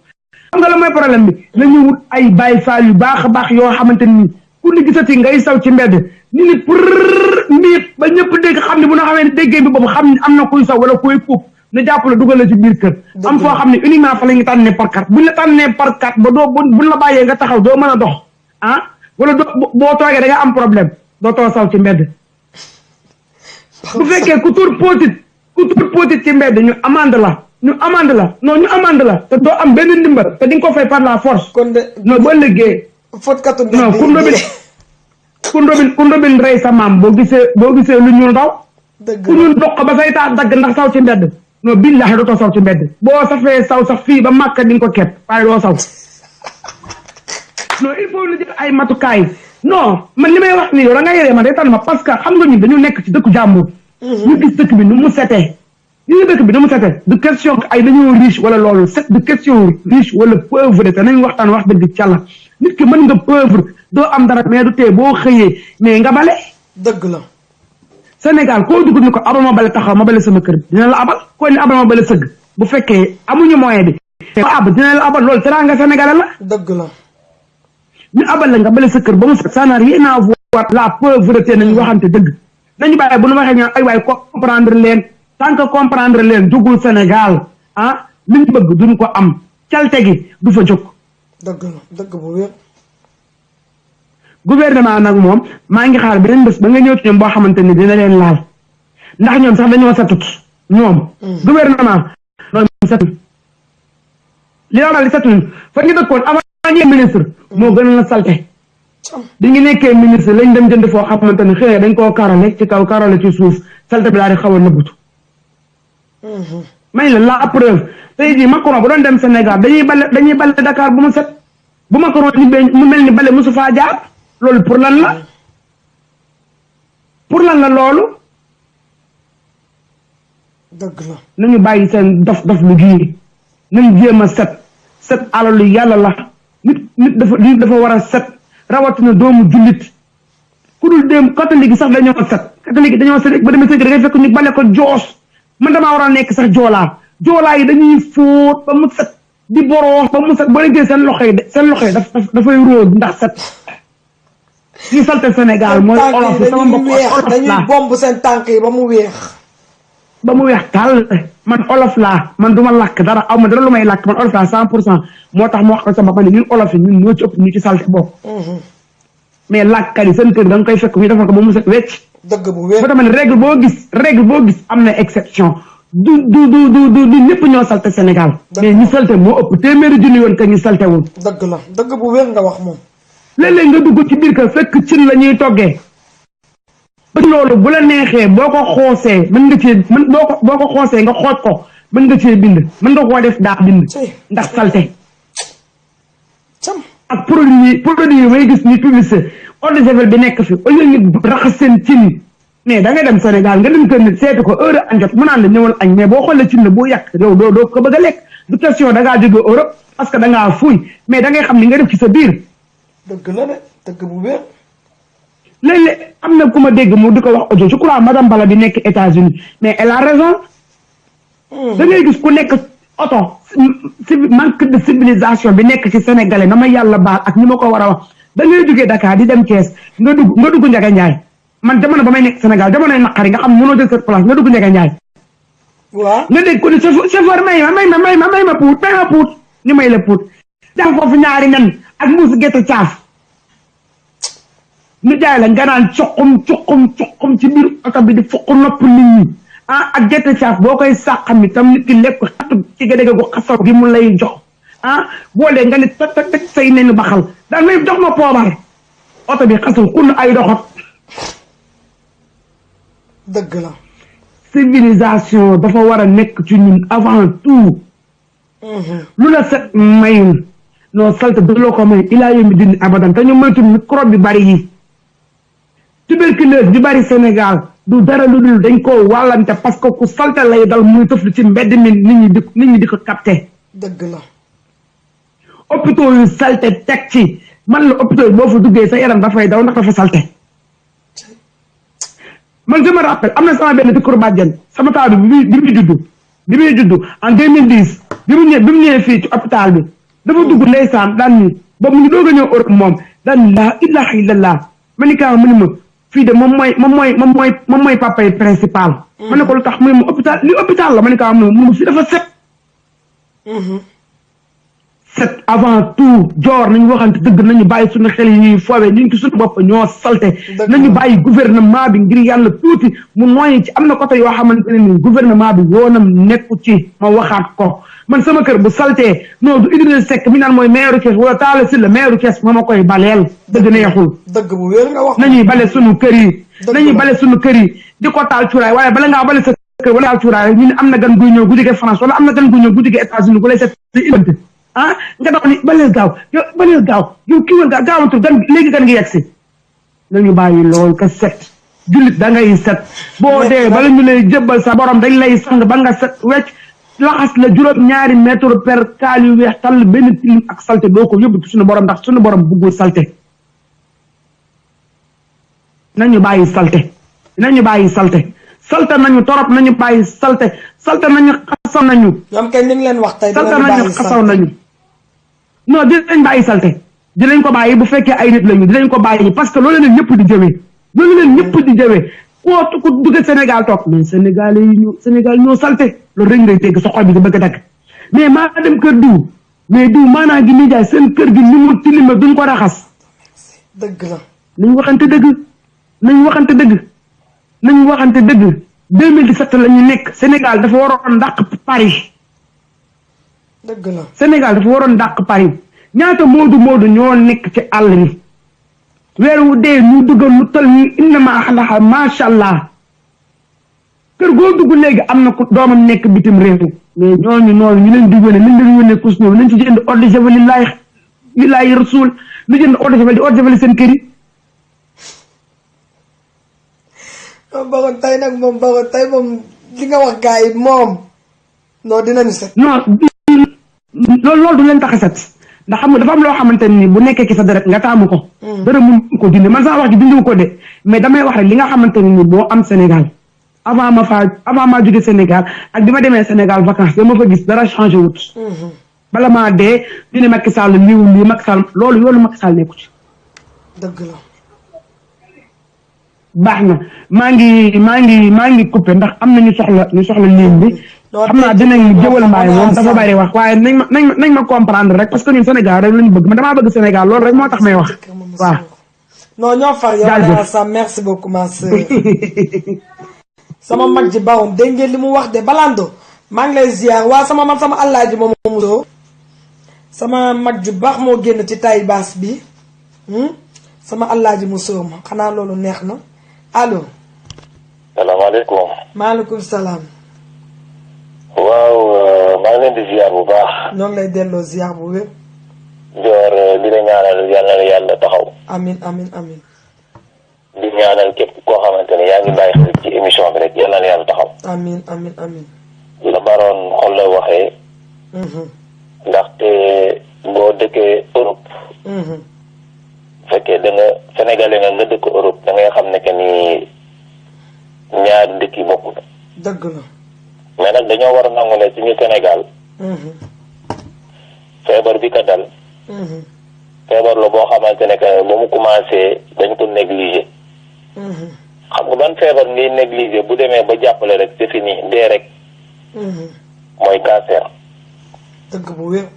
xam nga la mooy problème bi nañu wut ay bàyyi faal yu baax a baax yoo xamante ni ku ñu gisati ngay saw ci mbedd ñu ni pour mbiit ba ñëpp dégg xam ne bu nga xamee ne déggee bi boobu xam ne am na kuy saw wala kuy puub na jàpp la dugal la ci biir kër am foo xam ne uniquement fa la ñu tànnee par carte buñ la tànnee par carte ba doo buñ la bàyyee nga taxaw doo mën a dox wala boo toogee da nga am problème doo too saw ci mbedd bu fekkee ku tur póotit ci mbedd ñu amande la non ñu amande la te doo am benn ndimbal te di nga ko fay par la force non boo liggéey non ku ndobin rey sa maam boo gisee lu ñuul ndaw ku ñuul doq ba say taat dagg ndax saw ci mbedd non billahi dootoo saw ci mbedd boo safee saw sax fii ba màkka di nga ko kepp waaye doo saw non il faut lu jël ay matukaay non man li may wax nii yow da nga yéree man day tànn ma parce que xam nga ñun dañu nekk ci dëkku jàmbur. ñu gis dëkk bi nu mu setee. ñu dëkk bi nu mu setee du question ay dañoo riche wala loolu set du question riche wala pauvreté nañu waxtaan wax dëgg càlla nit ki mën nga pauvre doo am dara mais du tee boo xëyee mais nga bale. dëgg la. Sénégal koo dugg ni ko abal ma bale taxaw ma bale sama kër dina la abal koo ni abal ma bale sëgg bu fekkee amuñu moyen bi. dina la abal loolu teraanga sénégalais la. dëgg la. ñu abal la nga bale sa kër ba mu set ça n'a rien à voir la pauvreté nañu waxante dëgg nañu bàyyi bu nu waxee ñu ay waay comprendre leen tant que comprendre leen dugul Sénégal ah li ñu bëgg duñ ko am calte gi du fa jóg. dëgg la dëgg bu wér. gouvernement nag moom maa ngi xaar beneen bés ba nga ñëw ci ñoom boo xamante ni dina leen laal ndax ñoom sax dañoo satut ñoom. gouvernement loolu satut li la waral li satut fa ñu dëkkoon avant ñu ministre moo gën a salte bi ngi nekkee ministre lañ dem jënd foo xamante ne xëy dañ koo karole ci kaw karole ci suuf salte bi daal di xaw a nëbbutu may la preuve tey jii Macron bu doon dem Sénégal dañuy bale Dakar bu mu set bu Macron ñibbee mu mel ni bale mosu faa jaar loolu pour lan la loolu dëgg la nañu bàyyi seen dof lu gii nañ jéem a set alalu yàlla la nit dafa war a set rawatina doomu jullit ku dul dem catholique yi sax dañoo set catholique yi dañoo set ba demee sëñ da ngay fekk ñu bale ko joos man damaa war a nekk sax joolaa yi dañuy fóot ba mu set di boroox ba mu set boo déggee seen loxo yi dafay róos ndax set ñu salte Sénégal mooy olof yi sama mbokk olof dañuy bomb seen tànk yi ba mu weex tàll man olof laa man duma làkk dara aw ma dara lu may làkk man olof laa 100% moo tax moo wax ko sama bopp ne ñun olof yi ñun ñoo ci ëpp ñu ci salte bokk mais làkkat yi seen kër da nga koy fekk ñu defal ko ba mu set wecc dëgg bu wér ba tax ma ne règle boo gis am na exception du ñëpp ñoo salte Sénégal mais ñu salte moo ëpp téeméeri junni yoon que ñu salte wul dëgg la dëgg bu wér nga wax moom léeg-léeg nga dugg ci biir kër fekk cin la ñuy toggee ba loolu bu la neexee boo ko xoosee boo ko xoosee nga xooj ko mën nga cee bind mën nga koo def daa bind ndax salte ak produit yi may gis ni publicité eau de javel bi nekk fi au lieu ñu raxas seen cin mais da ngay dem Sénégal nga dem kër nit seeti ko heure añ jot mu naan la ñëwal añ mais boo xoolee cin la boo yàq yow doo ko bëgg a lekk du question da ngaa jóge Europe parce que da ngaa fuuy mais da ngay xam ni nga def ci sa biir dëgg la de dëgg bu wér léeg-léeg am na ku ma dégg mu di ko wax audio je crois madame Bala bi nekk États-Unis mais elle a raison da ngay gis ku nekk oto manque de civilisation bi nekk ci sénégalais na ma yàlla baal ak ñi ma ko war a wax da ngay jógee Dakar di dem Thiès nga dugg Ndiaga Ndiaye man jamono ba may nekk Sénégal jamonoy naqari nga xam mënoo jël cette place nga dugg Ndiaga Ndiaye waaw nga dégg ko ni chauffeur may ma puut ñu may la puut def foofu ñaari nen ak mbuusu gerte caaf ñu jaay la nga naan cuqum ci biir oto bi di fukk nopp nit ñi ak gerte caaf boo koy sàqami tam nit ki lekk xatu ci ga dégg gu xasaw gi mu lay jox boolee nga ni teg say nen baxal daan may jox ma poobar oto bi xasaw kun ay doxat dëgg la civilisation dafa war a nekk ci ñun avant tout lu la set mayul non salte du la ko may ilaa yawmi din abadan te ñu moytu microbe bi bari yi tuberculose bi bari Sénégal du dara lu dul dañ koo wàllante parce que ku salte lay dal muy tëflu ci mbedd mi nit ñi di ko capté dëgg la hôpitaux yu salte teg ci man la hôpitaux yi boo fa duggee sa yaram dafay daw ndax dafa salte man je me rappelle am na sama benn dëkkuru bàjjen sama taw bi bi muy juddu en 2010 bi mu ñëwee fii ci hôpital bi dafa dugg ndeysaan daan ni boobu mu ngi doog a ñëw Europe moom daan laa ilaha illallah ma ni kaa mu ni ma fii de moom mooy papa yi principal ma ne ko lu tax mu ne ma hôpital li hôpital la ma ni kaa mu ne ma fii dafa set set avant tout joor nañu waxante dëgg nañu bàyyi suñu xel yi ñuy foowee ñu ngi suñu bopp ñoo salte nañu bàyyi gouvernement bi ngir yàlla tuuti mu nooyi ci am na côté yoo xamante ne ni gouvernement bi yoonam nekku ci ma waxaat ko man sama kër bu saltee non du Idrissa Seck mi naan mooy maire Thiès wala Talla Sylla maire Thiès ma koy baleel dëgg neexul dëgg bu wér nga wax nañuy bale suñu kër yi nañuy bale suñu kër yi di ko taal cuuraay waaye bala ngaa bale sa kër wala taal cuuraay ñu ne am na gan guy ñëw gu jógee France wala am na gan guy ñëw gu jógee États-Unis gu lay set nga daw ni baleel gaaw yow kii woon gaawantul gan léegi gan ngi yegg si nañu bàyyi loolu ka set jullit da ngay set boo dee bala ñu lay jëbbal sa borom dañ lay sang ba nga set wecc laxas la juróom-ñaari mètre per kaal yu weex tàll benn tilim ak salte doo ko yóbbu ci suñu borom ndax suñu borom bëggul salte nañu bàyyi salte salte nañu torop nañu bàyyi salte nañu xasaw nañu ñoom kay ñu ngi leen wax tey salte nañu xasaw nañu non dinañ bàyyi salte dinañ ko bàyyi bu fekkee ay nit lañu dinañ ko bàyyi parce que loolu leen ñëpp di jëwee ku dugg Sénégal toog mais Sénégal ñoo salte loolu rek ngay dégg sa xol bi di bëgg a dagg mais maa dem kër diw mais diw maanaam gi ni jaay seen kër gi ni mu tilima duñ ko raxas dëgg la nañ waxante dëgg 2017 la ñu nekk Sénégal dafa waroon dàq Paris dëgg la Sénégal dafa waroon dàq Paris ñaata moodu ñoo nekk ci àll bi weer wu dee ñu duggal lu tol ni innama xalaxa macha allah kër goo dugg léegi am na ku doomam nekk bitim réew mais ñooñu noonu ñu leen di yónnee kus ñëw nañ ci jënd eau de javel lillahi rasul lu jënd eau de javel seen kër yi Baron tey nag moom Baron tey moom li nga wax gars yi moom non dinañu set non loolu du leen tax a set ndax xam nga dafa am loo xamante ni bu nekkee ci sa deret nga taamu ko dara mun ko dindi man sax wax ji dindiwu ko de mais damay wax rek li nga xamante ni boo am Sénégal avant ma jóge Sénégal ak bi ma demee Sénégal vacances dama fa gis dara changé wut bala maa dee ñu ne Macky Sall lii Macky Sall loolu yoolu Macky Sall nekku ci dëgg la baax na maa ngi coupé ndax am na ñu soxla ligne bi xam naa dinañ jëwal mbaay moom dafa bari wax waaye nañ ma comprendre rek parce que ñun Sénégal rek lañu bëgg man damaa bëgg Sénégal loolu rek moo tax may wax waaw non ñoo far yow sa merci beaucoup ma sœur sama mag ji Baron dégg ngeen li mu wax de Balando maa ngi lay ziar waa sama allaaji moom musoo sama mag ju baax moo génn ci tay baas bi sama allaaji musoo ma xanaa loolu neex na allo salaamaaleykum maaleykum salaam waaw maa ngi leen di ziar bu baax ñoo ngi lay delloo ziar bu wér Dior di la ñaanal yàlla na yàlla taxaw amin di ñaanal képp koo xamante ne yaa ngi bàyyi xel ci émission bi rek yàlla na yàlla taxaw amin la Baron xol la waxee ndaxte boo dëkkee Europe fekkee da nga sénégalais nga dëkk Europe da ngay xam ne que ni ñaari dëkk yi bokku dëgg la mais nag dañoo war a nangu ne suñu Sénégal feebar bi ka dal feebar la boo xamante ne que ba mu commencé dañ ko négligé xam nga ban feebar ngay négligé bu demee ba jàppale rek c'est fini dee rek mooy cancer dëgg bu wér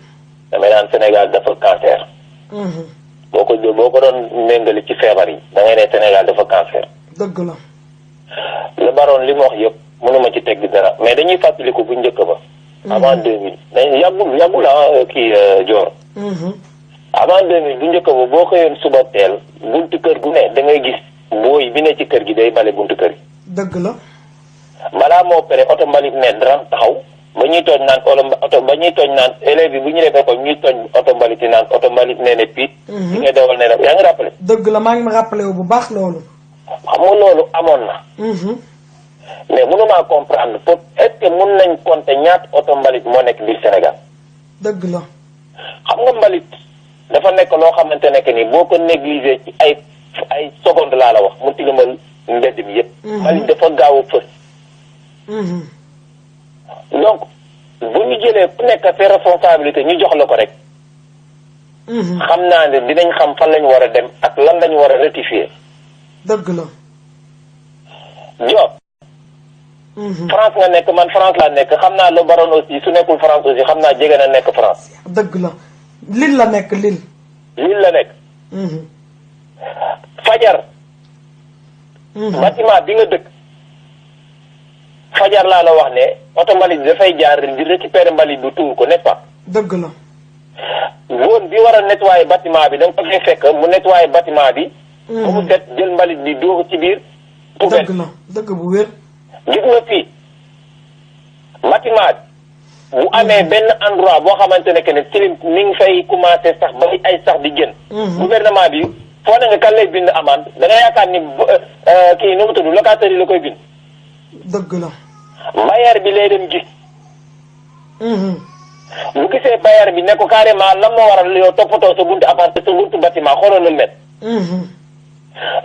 damay naan Sénégal dafa cancer boo ko doon méngale ci feebar yi da ngay ne Sénégal dafa cancer dëgg la la Baron li mu wax yëpp mënuma ci tegg dara mais dañuy fàttaliku bu njëkk ba avant 2000 dañ yàggul kii Dior avant 2000 bu njëkk ba boo xëyoon suba teel buntu kër gu ne da ngay gis booy bi ne ci kër gi day bale buntu kër gi dëgg la balaa moo pare oto mbalit ne dara taxaw ba ñuy tooñ naan élèves yi bu ñu defee ko ñuy tooñ oto mbalit yi naan oto mbalit nee ne piit di ngay dawal ne yaa ngi rappelé dëgg la maa ngi ma rappelé wu bu baax loolu xam nga loolu amoon na mais mënumaa comprendre pour est-ce que mun nañ compter ñaata oto mbalit moo nekk biir Sénégal dëgg la xam nga mbalit dafa nekk loo xamante ne que ni boo ko négligé ci ay seconde laa la wax mu tilimal mbedd mi yëpp mbalit dafa gaaw a fës donc bu ñu jëlee ku nekk ses responsabilités ñu jox la ko rek xam naa ne dinañ xam fan lañu war a dem ak lan lañu war a rectifier dëgg la Diop France nga nekk man France laa nekk xam naa la Baron aussi su nekkul France aussi xam naa jege na nekk France dëgg la Lille la nekk Lille la nekk fajar bâtiment bi nga dëkk fajar laa la wax ne oto mbalit bi dafay jaar di récupérer mbalit bu tuur ko n'est-ce pas dëgg la zone bi war a nettoyer bâtiment bi da nga ko fay fekk mu nettoyer bâtiment bi ba mu set jël mbalit bi dóor ci biir poubelle dëgg la dëgg bu wér gis nga fii bâtiment bi bu amee benn endroit boo xamante ne que ne tilim mi ngi fay commencé sax ba ay sax di génn gouvernement bi foo ne nga kan lay bind amende da nga yaakaar ni kii nu mu tudd locataire yi la koy bind. dëgg la. bailleur bi lay dem gis. bu gisee bailleur bi ne ko carrément lan moo waral yow toppatoo sa buntu appartement sa buntu bâtiment xoolal lu mel.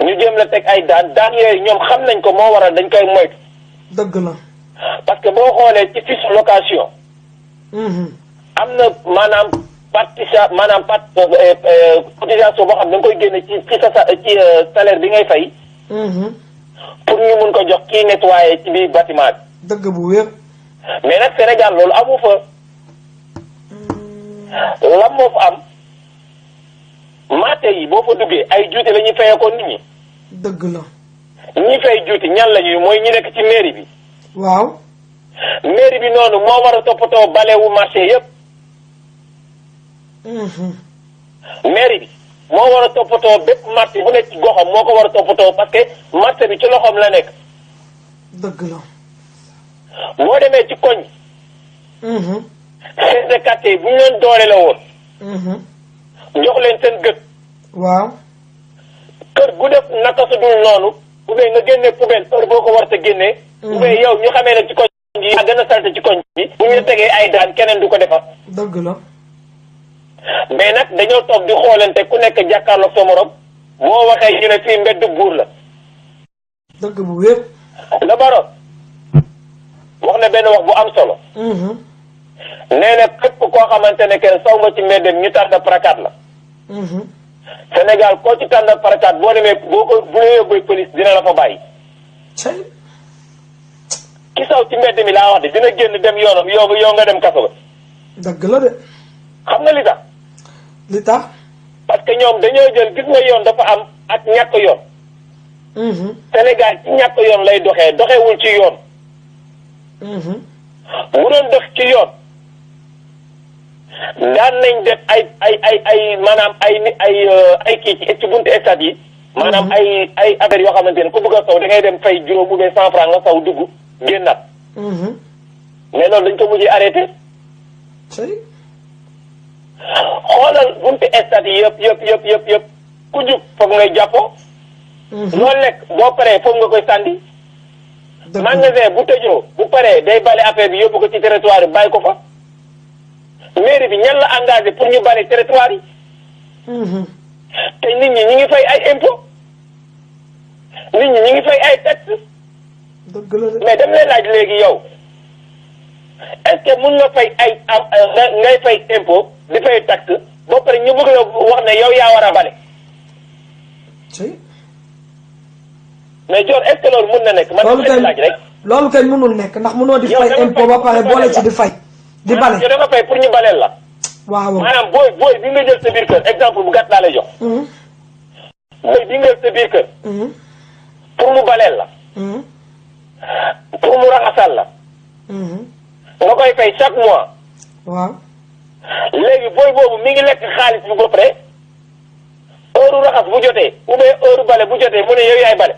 ñu jéem la teg ay daan yooyu ñoom xam nañ ko moo waral dañ koy moytu. dëgg la. parce que boo xoolee ci fiche location. am na maanaam cotisation boo xam da nga koy génne ci salaire bi ngay fay. pour ñu mun ko jox kii nettoyer ci biir bâtiment bi. dëgg bu wér. mais nag Sénégal loolu amu fa. lan moo fa am maate yi boo fa duggee ay juuti la ñuy fayee ko nit ñi. dëgg la. ñi fay juuti ñan la ñuy mooy ñi nekk ci mairie bi. waaw. mairie bi noonu moo war a toppatoo balewu marché yëpp. mairie bi moo war a toppatoo bépp marché bu nekk ci goxam moo ko war a toppatoo parce que marché bi ci loxoom la nekk. dëgg la. boo demee ci koñ. chef de quartier bu ñu leen doole la woon. jox leen seen gët. waaw. kër gu def naka su dul noonu. ou bien nga génne poubelle heure boo ko war a génnee. ou bien yow ñu xamee ne ci koñ bi yaa gën a salte ci koñ bi. bu ñu tegee ay daan keneen du ko defar. dëgg la. mais nag dañoo toog di xoolante ku nekk jàkkaarloog sa morom boo waxee ñu ne fii mbedd buur la. dëgg bu wér. la Baro wax na benn wax bu am solo. nee na képp koo xamante ne kenn saw nga ci mbedd ñu tànn parakat la. Sénégal koo ci tànn parakat boo demee bu la yóbbee police dina la fa bàyyi. ki saw ci mbedd mi laa wax de dina génn dem yoonam yow nga dem kaso ba. dëgg la de. xam nga li tax. li tax. parce que ñoom dañoo jël gis nga yoon dafa am ak ñàkk yoon. Sénégal ci ñàkk yoon lay doxewul ci yoon. bu doon dox ci yoon. daan nañ def ay maanaam ay kii ci buntu stade yi. maanaam ay affaires yoo xamante ne ku bëgg a saw da ngay dem fay juróom bu bee 100 francs nga saw dugg génnaat. mais loolu dañ ko mujjee arrêté. xoolal buntu stade yi yëpp ku jub foofu ngay jàppoo. loolu lekk boo paree foofu nga koy sànni. magasin bu tëjoo bu paree day bale affaire bi yóbbu ko ci territoire bi bàyyi ko fa. mairie bi ñan la engagé pour ñu bale territoire yi. te nit ñi ñi ngi fay ay impôt nit ñi ñi ngi fay ay taxes. dëgg la de. mais dem leen laaj léegi yow est-ce que mun nga fay ngay fay impôt di fay taxe ba pare ñu bëgg la wax ne yow yaa war a bale. mais Dior est-ce que loolu mun na nekk. man dama leen laaj rek. loolu kay mënul nekk ndax mënoo di fay impôt ba pare boole ci di fay. di bale yow da nga fay pour ñu baleel la. waaw maanaam booy bi nga jël sa biir kër exemple bu gàtt laa lay jox. booy bi nga jël sa biir kër. pour mu baleel la. pour mu raxasal la. nga koy fay chaque mois. waaw. léegi booy boobu mi ngi lekk xaalis bi ba pare heure raxas bu jotee ou bien heure bale bu jotee mu ne yow yaay bale.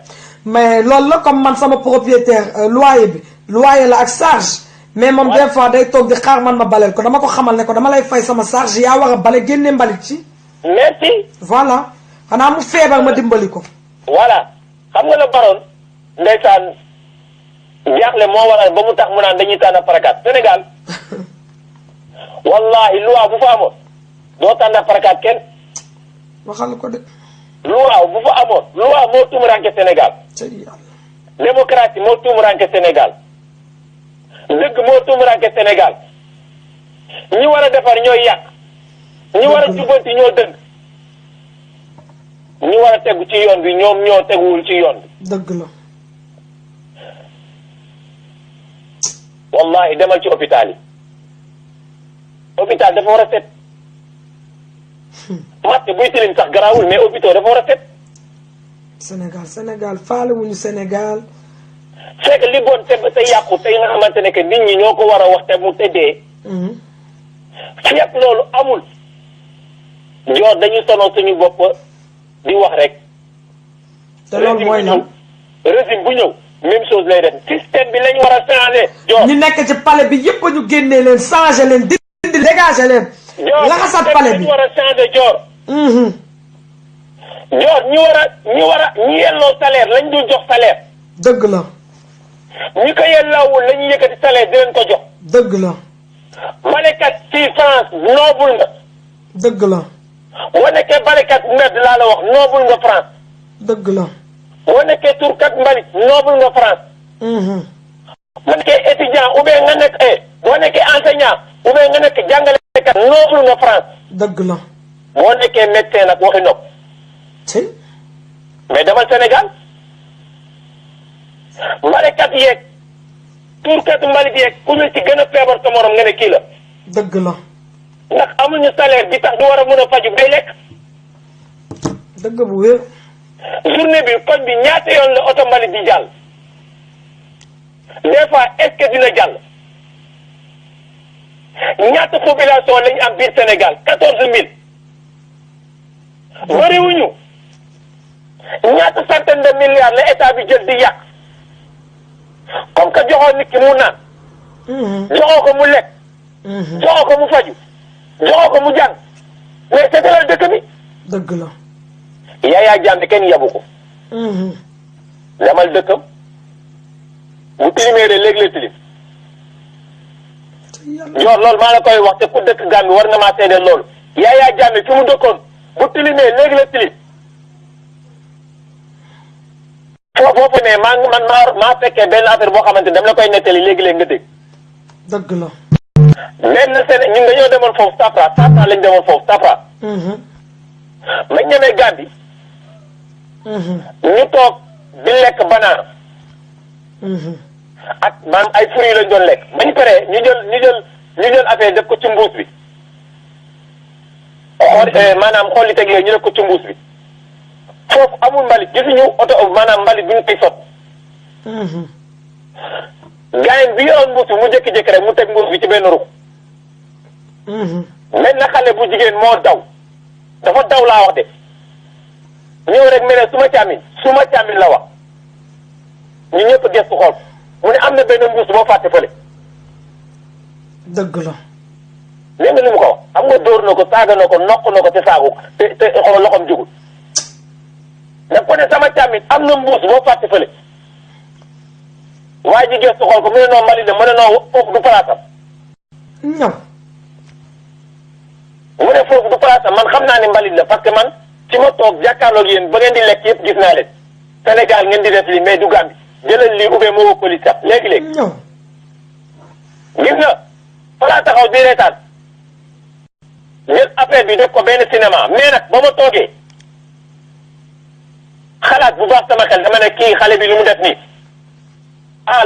mais loolu la comme man sama propriétaire loyer la ak charge. mais moom des fois day toog di xaar man ma baleel ko dama ko xamal ne ko dama lay fay sama charge yaa war a bale génne mbalit ci. merci. voilà xanaa mu feebar ma dimbali ko. voilà xam nga la baroon ndeysaan jaaxle moo waral ba mu tax mu naan dañuy tànn parakat Sénégal wallahi loi bu fa amoon doo tànn parakat kenn. waxal ko de. loi bu fa amoon loi moo tumuranke Sénégal. démocratie moo tumuranke Sénégal. dëgg moo tumuranke Sénégal ñi war a defar ñooy yàq ñi war a jubbanti ñoo dëgg ñi war a tegu ci yoon bi ñoom ñoo teguwul ci yoon bi. dëgg la. wallahi demal ci hôpital yi hôpital dafa war a set matt buy tilim sax garaawul mais hôpital dafa war a set. Sénégal faale wuñu Sénégal. c'est que li bon te ba sa yàqu te nga xamante ne que nit ñi ñoo ko war a wax te mu tëddee. fekk loolu amul. Dior dañuy sonal suñu bopp di wax rek. te loolu mooy lan régime bu ñëw même chose lay def système bi lañ war a changer. Dior ñu nekk ci palais bi yëpp ñu génnee leen changer leen dindi dégager leen. laxasat palais bi war a changer Dior. Dior ñi yelloo salaire lañ dul jox salaire. dëgg la. ñi ko yelloowul la ñuy yëkkati salaire di leen ko jox. dëgg la. balekat fii France noobul nga. dëgg la. boo nekkee balekat mbedd laa la wax noobul nga France. dëgg la. boo nekkee turkat mbalit noobul nga France. boo nekkee étudiant ou bien nga nekk boo nekkee enseignant ou bien nga nekk jàngalekat noobul nga France. dëgg la. boo nekkee médecin nag waxi nopp. ci. mais demal Sénégal mbalekat yeeg turkat mbalit yeeg ku ñu ci gën a feebar sa morom nga ne kii la. dëgg la. ndax amuñu salaire bi tax du war a mën a faju bay lekk. dëgg bu wér. journée bi koñ bi ñaata yoon la oto mbalit di jàll. des fois est-ce que dina jàll. ñaata population lañu am biir Sénégal 14000. bëriwuñu. ñaata centaine de milliards la état bi jël di yàq. comme que joxoon nit ki mu naan. joxoo ko mu lekk. joxoo ko mu faju. joxoo ko mu jàng. mais seetalal dëkk bi. dëgg la. Yaya Jammeh kenn yabu ko. demal dëkkam. bu tilimee de léegi la tilim. Dior loolu maa la koy wax te ku dëkk Gambie war nga maa seede loolu. Yaya Jammeh fi mu dëkkoon bu tilimee léegi la tilim. foofu ne maa fekkee benn affaire boo xamante ne dama la koy nettali léegi-léegi nga dégg. dëgg la. benn sene ñun dañoo demoon foofu Safra lañ demoon foofu Safra. ma ñemee Gambie. ñu toog di lekk banaana. ak maanaam ay fruits lañ doon lekk ba ñu paree ñu jël affaire def ko ci mbuus bi. maanaam xolli teg yooyu ñu def ko ci mbuus bi. foofu amul mbalit gisuñu oto maanaam mbalit bu ñu koy sot. gaañ bi yoroon mbuus bi mu jékki-jékki rek mu teg mbuus bi ci benn ruq. benn xale bu jigéen moo daw dafa daw laa wax de ñëw rek mel ne su ma càmmiñ la wax ñu ñëpp gestu xool mu ne am na benn mbuus boo fàtte fële. dëgg la. dégg nga li mu ko wax xam nga dóor na ko saaga na ko nokk na ko te saagu te xool loxoom jugul. daf ko ne sama càmmiñ am na mbuus boo fàtte fële waaye ji gestu xool ko mu ne noo mbalit la mu ne noo foofu du palaasam. ñaw. mu ne foofu du palaasam man xam naa ne mbalit la parce que man ci ma toog jàkkaarloog yéen ba ngeen di lekk yëpp gis naa leen Sénégal ngeen di def lii mais du Gambie jëlal lii ubbee moo woo police sax léegi-léegi. ñaw. gis nga falaa taxaw di reetaan jël affaire bi def ko benn cinéma mais nag ba ma toogee xalaat bu baax sama xel dama ne kii xale bi lu mu def nii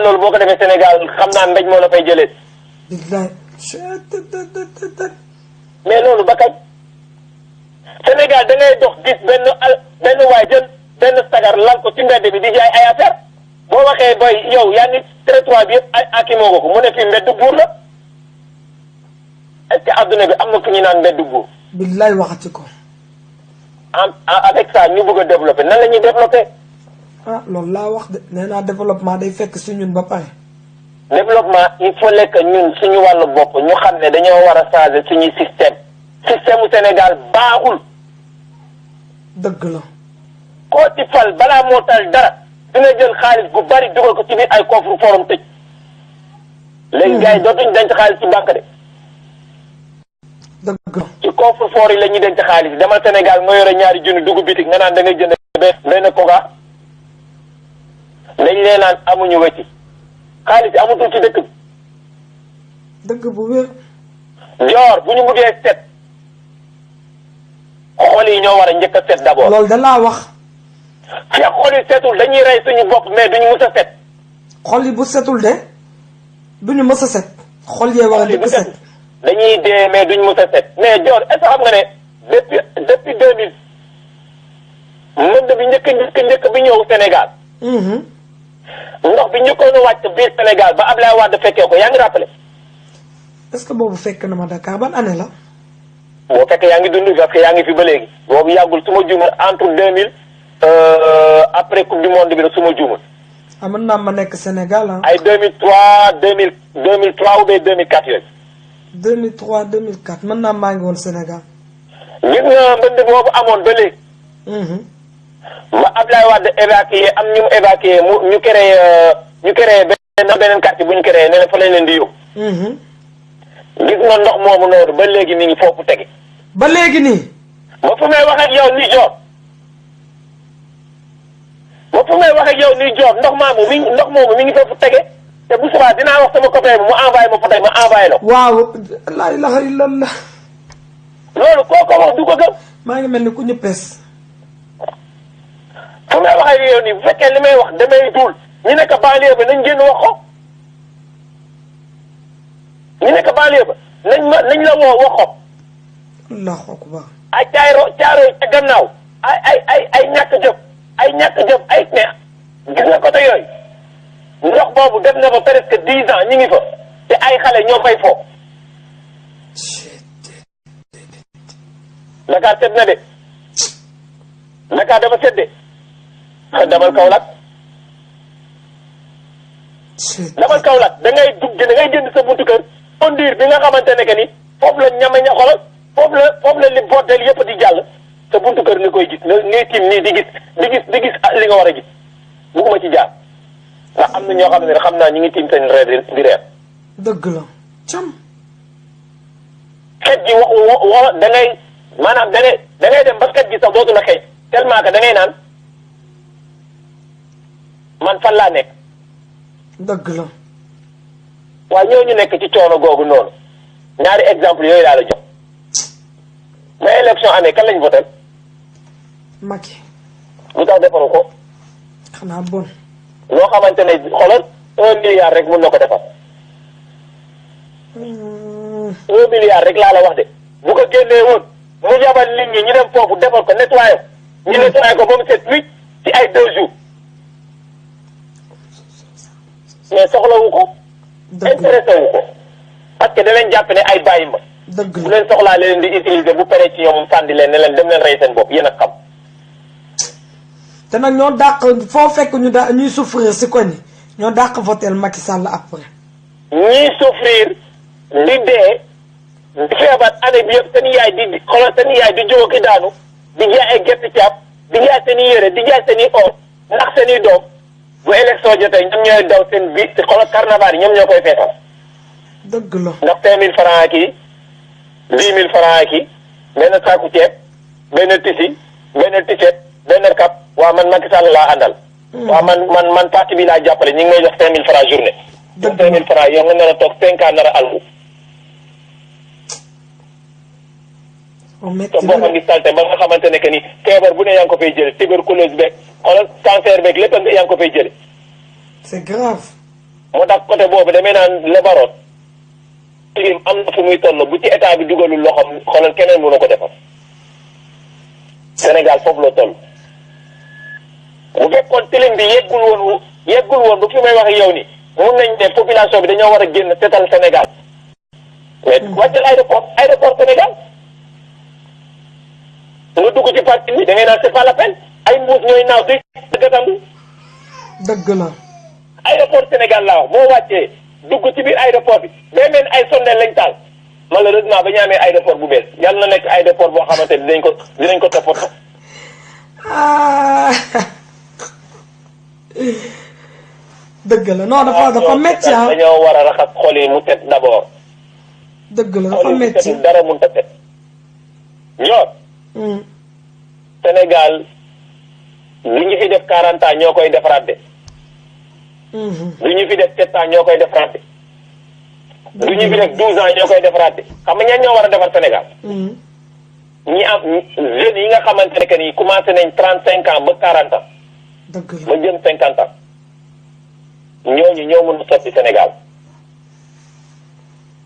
loolu boo ko defee Sénégal xam naa mbéj moo la fay jëlee. billaay. mais loolu ba kañ Sénégal da ngay dox gis benn waay jël benn sagar lal ko ci mbedd bi di jaay ay affaire boo waxee boy yow yaa ngi territoire bi yëpp ay akimoo ko mu ne fii mbedd buur la est-ce que adduna bi am na fu ñu naan mbedd buur. billaay waxati ko. avec ça ñu bëgg a développer nan la ñuy développer. loolu laa wax de nee naa développement day fekk si ñun ba pare. développement il faut que ñun suñu wàllu bopp ñu xam ne dañoo war a changer suñuy système mu Sénégal baaxul. dëgg la. koo ci fal balaa moo tal dara dina jël xaalis gu bari dugal ko ci biir ay coffre forum tëj. léegi gars yi dootuñ denc xaalis ci banque de. dëgg la. ci coffre fort yi la ñuy denc xaalis demal Sénégal nga yore ñaari junni dugg bitik nga naan da ngay jënd benn koga dañ lee naan amuñu wecci xaalis amatul ci dëkk bi. dëgg bu wér. Dior bu ñu bëggee set xol yi ñoo war a njëkk a set d'abord. loolu da laa wax. fi xol yi setul dañuy rey suñu bopp mais duñu mës a set. xol yi bu setul de duñu mës a set. xol yee war a njëkk a set. dañuy dee mais duñ mës a set mais Dior est-ce que xam nga ne depuis 2000 mbënd bi njëkk bi ñëw Sénégal. ndox bi njëkkoon a wàcc biir Sénégal ba Ablaye Wade fekkee ko yaa ngi rappelé. est-ce que boobu fekk na ma Dakar ban année la. boo fekkee yaa ngi dund parce que yaa ngi fi ba léegi. boobu yàggul su ma juumal entre 2000 après coupe du monde bi la su ma juumal. mën naa ma nekk Sénégal ay 2003 2003 ou bien 2004 yooyu. 2003 2004 mën naa maa ngi woon Sénégal. gis nga mbënd boobu amoon ba léegi. ba Ablaye Wade évacué am ñu mu évacué ñu créé beneen quartier bu ñu créé ne fa lañ leen di yóbbu. gis nga ndox moomu noonu ba léegi mi ngi foofu tege. ba léegi nii. ba fu may wax ak yow nii Dior. ba fu may wax ak yow nii Dior ndox moomu mi ngi foofu tege te bu subaa dinaa wax sama copain bi mu envoyé ma photo ma envoyé la. waaw la ilaha illallah. loolu kooku wax du ko gëm. maa ngi mel ni ku ñu pes. fu may wax ak yow nii bu fekkee li may wax damay duul ñu nekk banlieue ba nañ génn wax ko. ñu nekk banlieue ba nañ la woo wax ko. allahu akbar. ay caaro ca gannaaw ay ñàkk jëf ay neex gis nga côté yooyu ndox boobu def na fa presque 10 ans ñu ngi fa te ay xale ñoo fay fo. Dakar sedd na de Dakar dafa sedd de damal Kaolack da ngay jënd sa buntu kër conduire bi nga xamante ne que ni foofu la ñama ña xolal foofu la li bordel yëpp di jàll sa buntu kër nga koy gis ngay tiim nii di gis li nga war a gis bugguma ci jaar ndax am na ñoo xam ne xam naa ñu ngi tiim seen reer di reer. dëgg la cam. xet gi wax da ngay maanaam da ngay dem ba xet gi sax dootu la xeeñ tellement que da ngay naan man fan laa nekk. dëgg la. waaye ñooñu nekk ci coono googu noonu ñaari exemple yooyu laa la jox. mais élection amee kan lañ voté. Macky. lu tax defaru ko. xanaa bon. loo xamante ne xoolal 1 milliard rek mun na ko defar. 1 milliard rek laa la wax de bu ko génnee woon mu yabal nit ñi ñu dem foofu defar ko nettoyé ko. ñu nettoyé ko ba mu set wicc ci ay 2 jours. mais soxlawu ko. intéressé wu ko. parce que da leen jàpp ne ay bàyyi ma. dëgg la bu leen soxlaa leen di utiliser bu paree ci ñoom sànni leen ne leen dem leen rey seen bopp yéen a xam. te nag ñoo dàq foo fekk ñuy souffrir si koñ ñoo dàq votel Macky Sall après. ñiy souffrir di dee di feebar année bi yëpp seen yaay di xoolal seen yaay di jóg ki daanu di jaay ay gerte caab di jaay seen i yére di jaay seen i or ndax seen i doom bu élection jotee ñoom ñooy daw seen biir te xoolal carnaval yi ñoom ñoo koy feetal. dëgg la ndax 5000 francs ak yi 10 000 francs ak yi benn saaku ceeb benn tisi benn t-shirt benn cap waa man Macky Sall laa àndal. waa man parti bi laa jàppale ñu ngi may jox 5000 francs journée. dëgg la 5000 francs yow nga nar a toog 5 ans nar a alku. te boo xam ni salte ba nga xamante ne que ni feebar bu ne yaa ngi ko fay jële tuberculose beeg xoolal cancer beeg lépp yaa ngi ko fay jële. c'est grave. moo tax côté boobu damay naan lebaroon. am na fu muy toll bu ci état bi dugalul loxoom xoolal keneen mënu ko defar. Sénégal foofu la toll. bu fekkoon tilim bi yeggul woon bu fi may wax yow ni mun nañ ne population bi dañoo war a génn seetal Sénégal. mais wàccal aéroport Sénégal. nga dugg ci parti bi da ngay naan c'est pas la peine ay mbuus ñooy naaw di gàttandu. dëgg la. aéroport Sénégal laa wax boo wàccee dugg ci biir aéroport bi day mel ay sondeel lañ taal malheureusement ba ñu amee aéroport bu bees yàlla na nekk aéroport boo xamante ni dinañ ko toppatoo. dëgg la non dafa métti ah. dañoo war a raxas xol yi mu set d'abord. dëgg la dafa métti xol yi dara mënut a set. ñor. Sénégal li ñu fi def 40 ans ñoo koy defaraat de. lu ñu fi def 7 ans ñoo koy defaraat de. lu ñu fi def 12 ans ñoo koy defaraat de xam nga ñan ñoo war a defar Sénégal. ñi am jeunes yi nga xamante ne que ni commencé nañ 35 ans ba 40 ans. dëgg la ba jëm 50 ans. ñooñu ñoo mën a soppi Sénégal.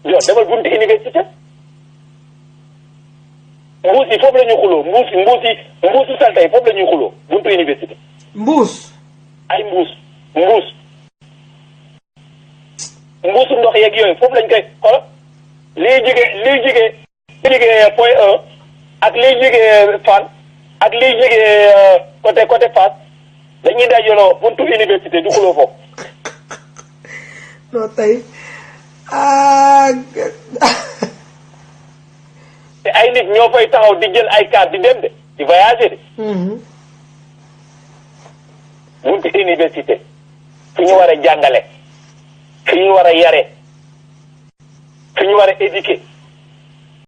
yow demal buntu université. mbuus yi foofu la ñuy xuloo mbuusu salte yi foofu la ñuy xuloo buntu université. mbuus. ay mbuusu ndox yeeg yooyu foofu lañ koy xool liy jigee point 1 ak liy jigee Fann ak liy jigee côté Fass dañuy dajaloo buntu université du xuloo foofu. non tey te ay nit ñoo fay taxaw di jël ay carte di dem de di voyager de. buntu université fi ñu war a jàngale fi ñu war a yare fi ñu war a éduquer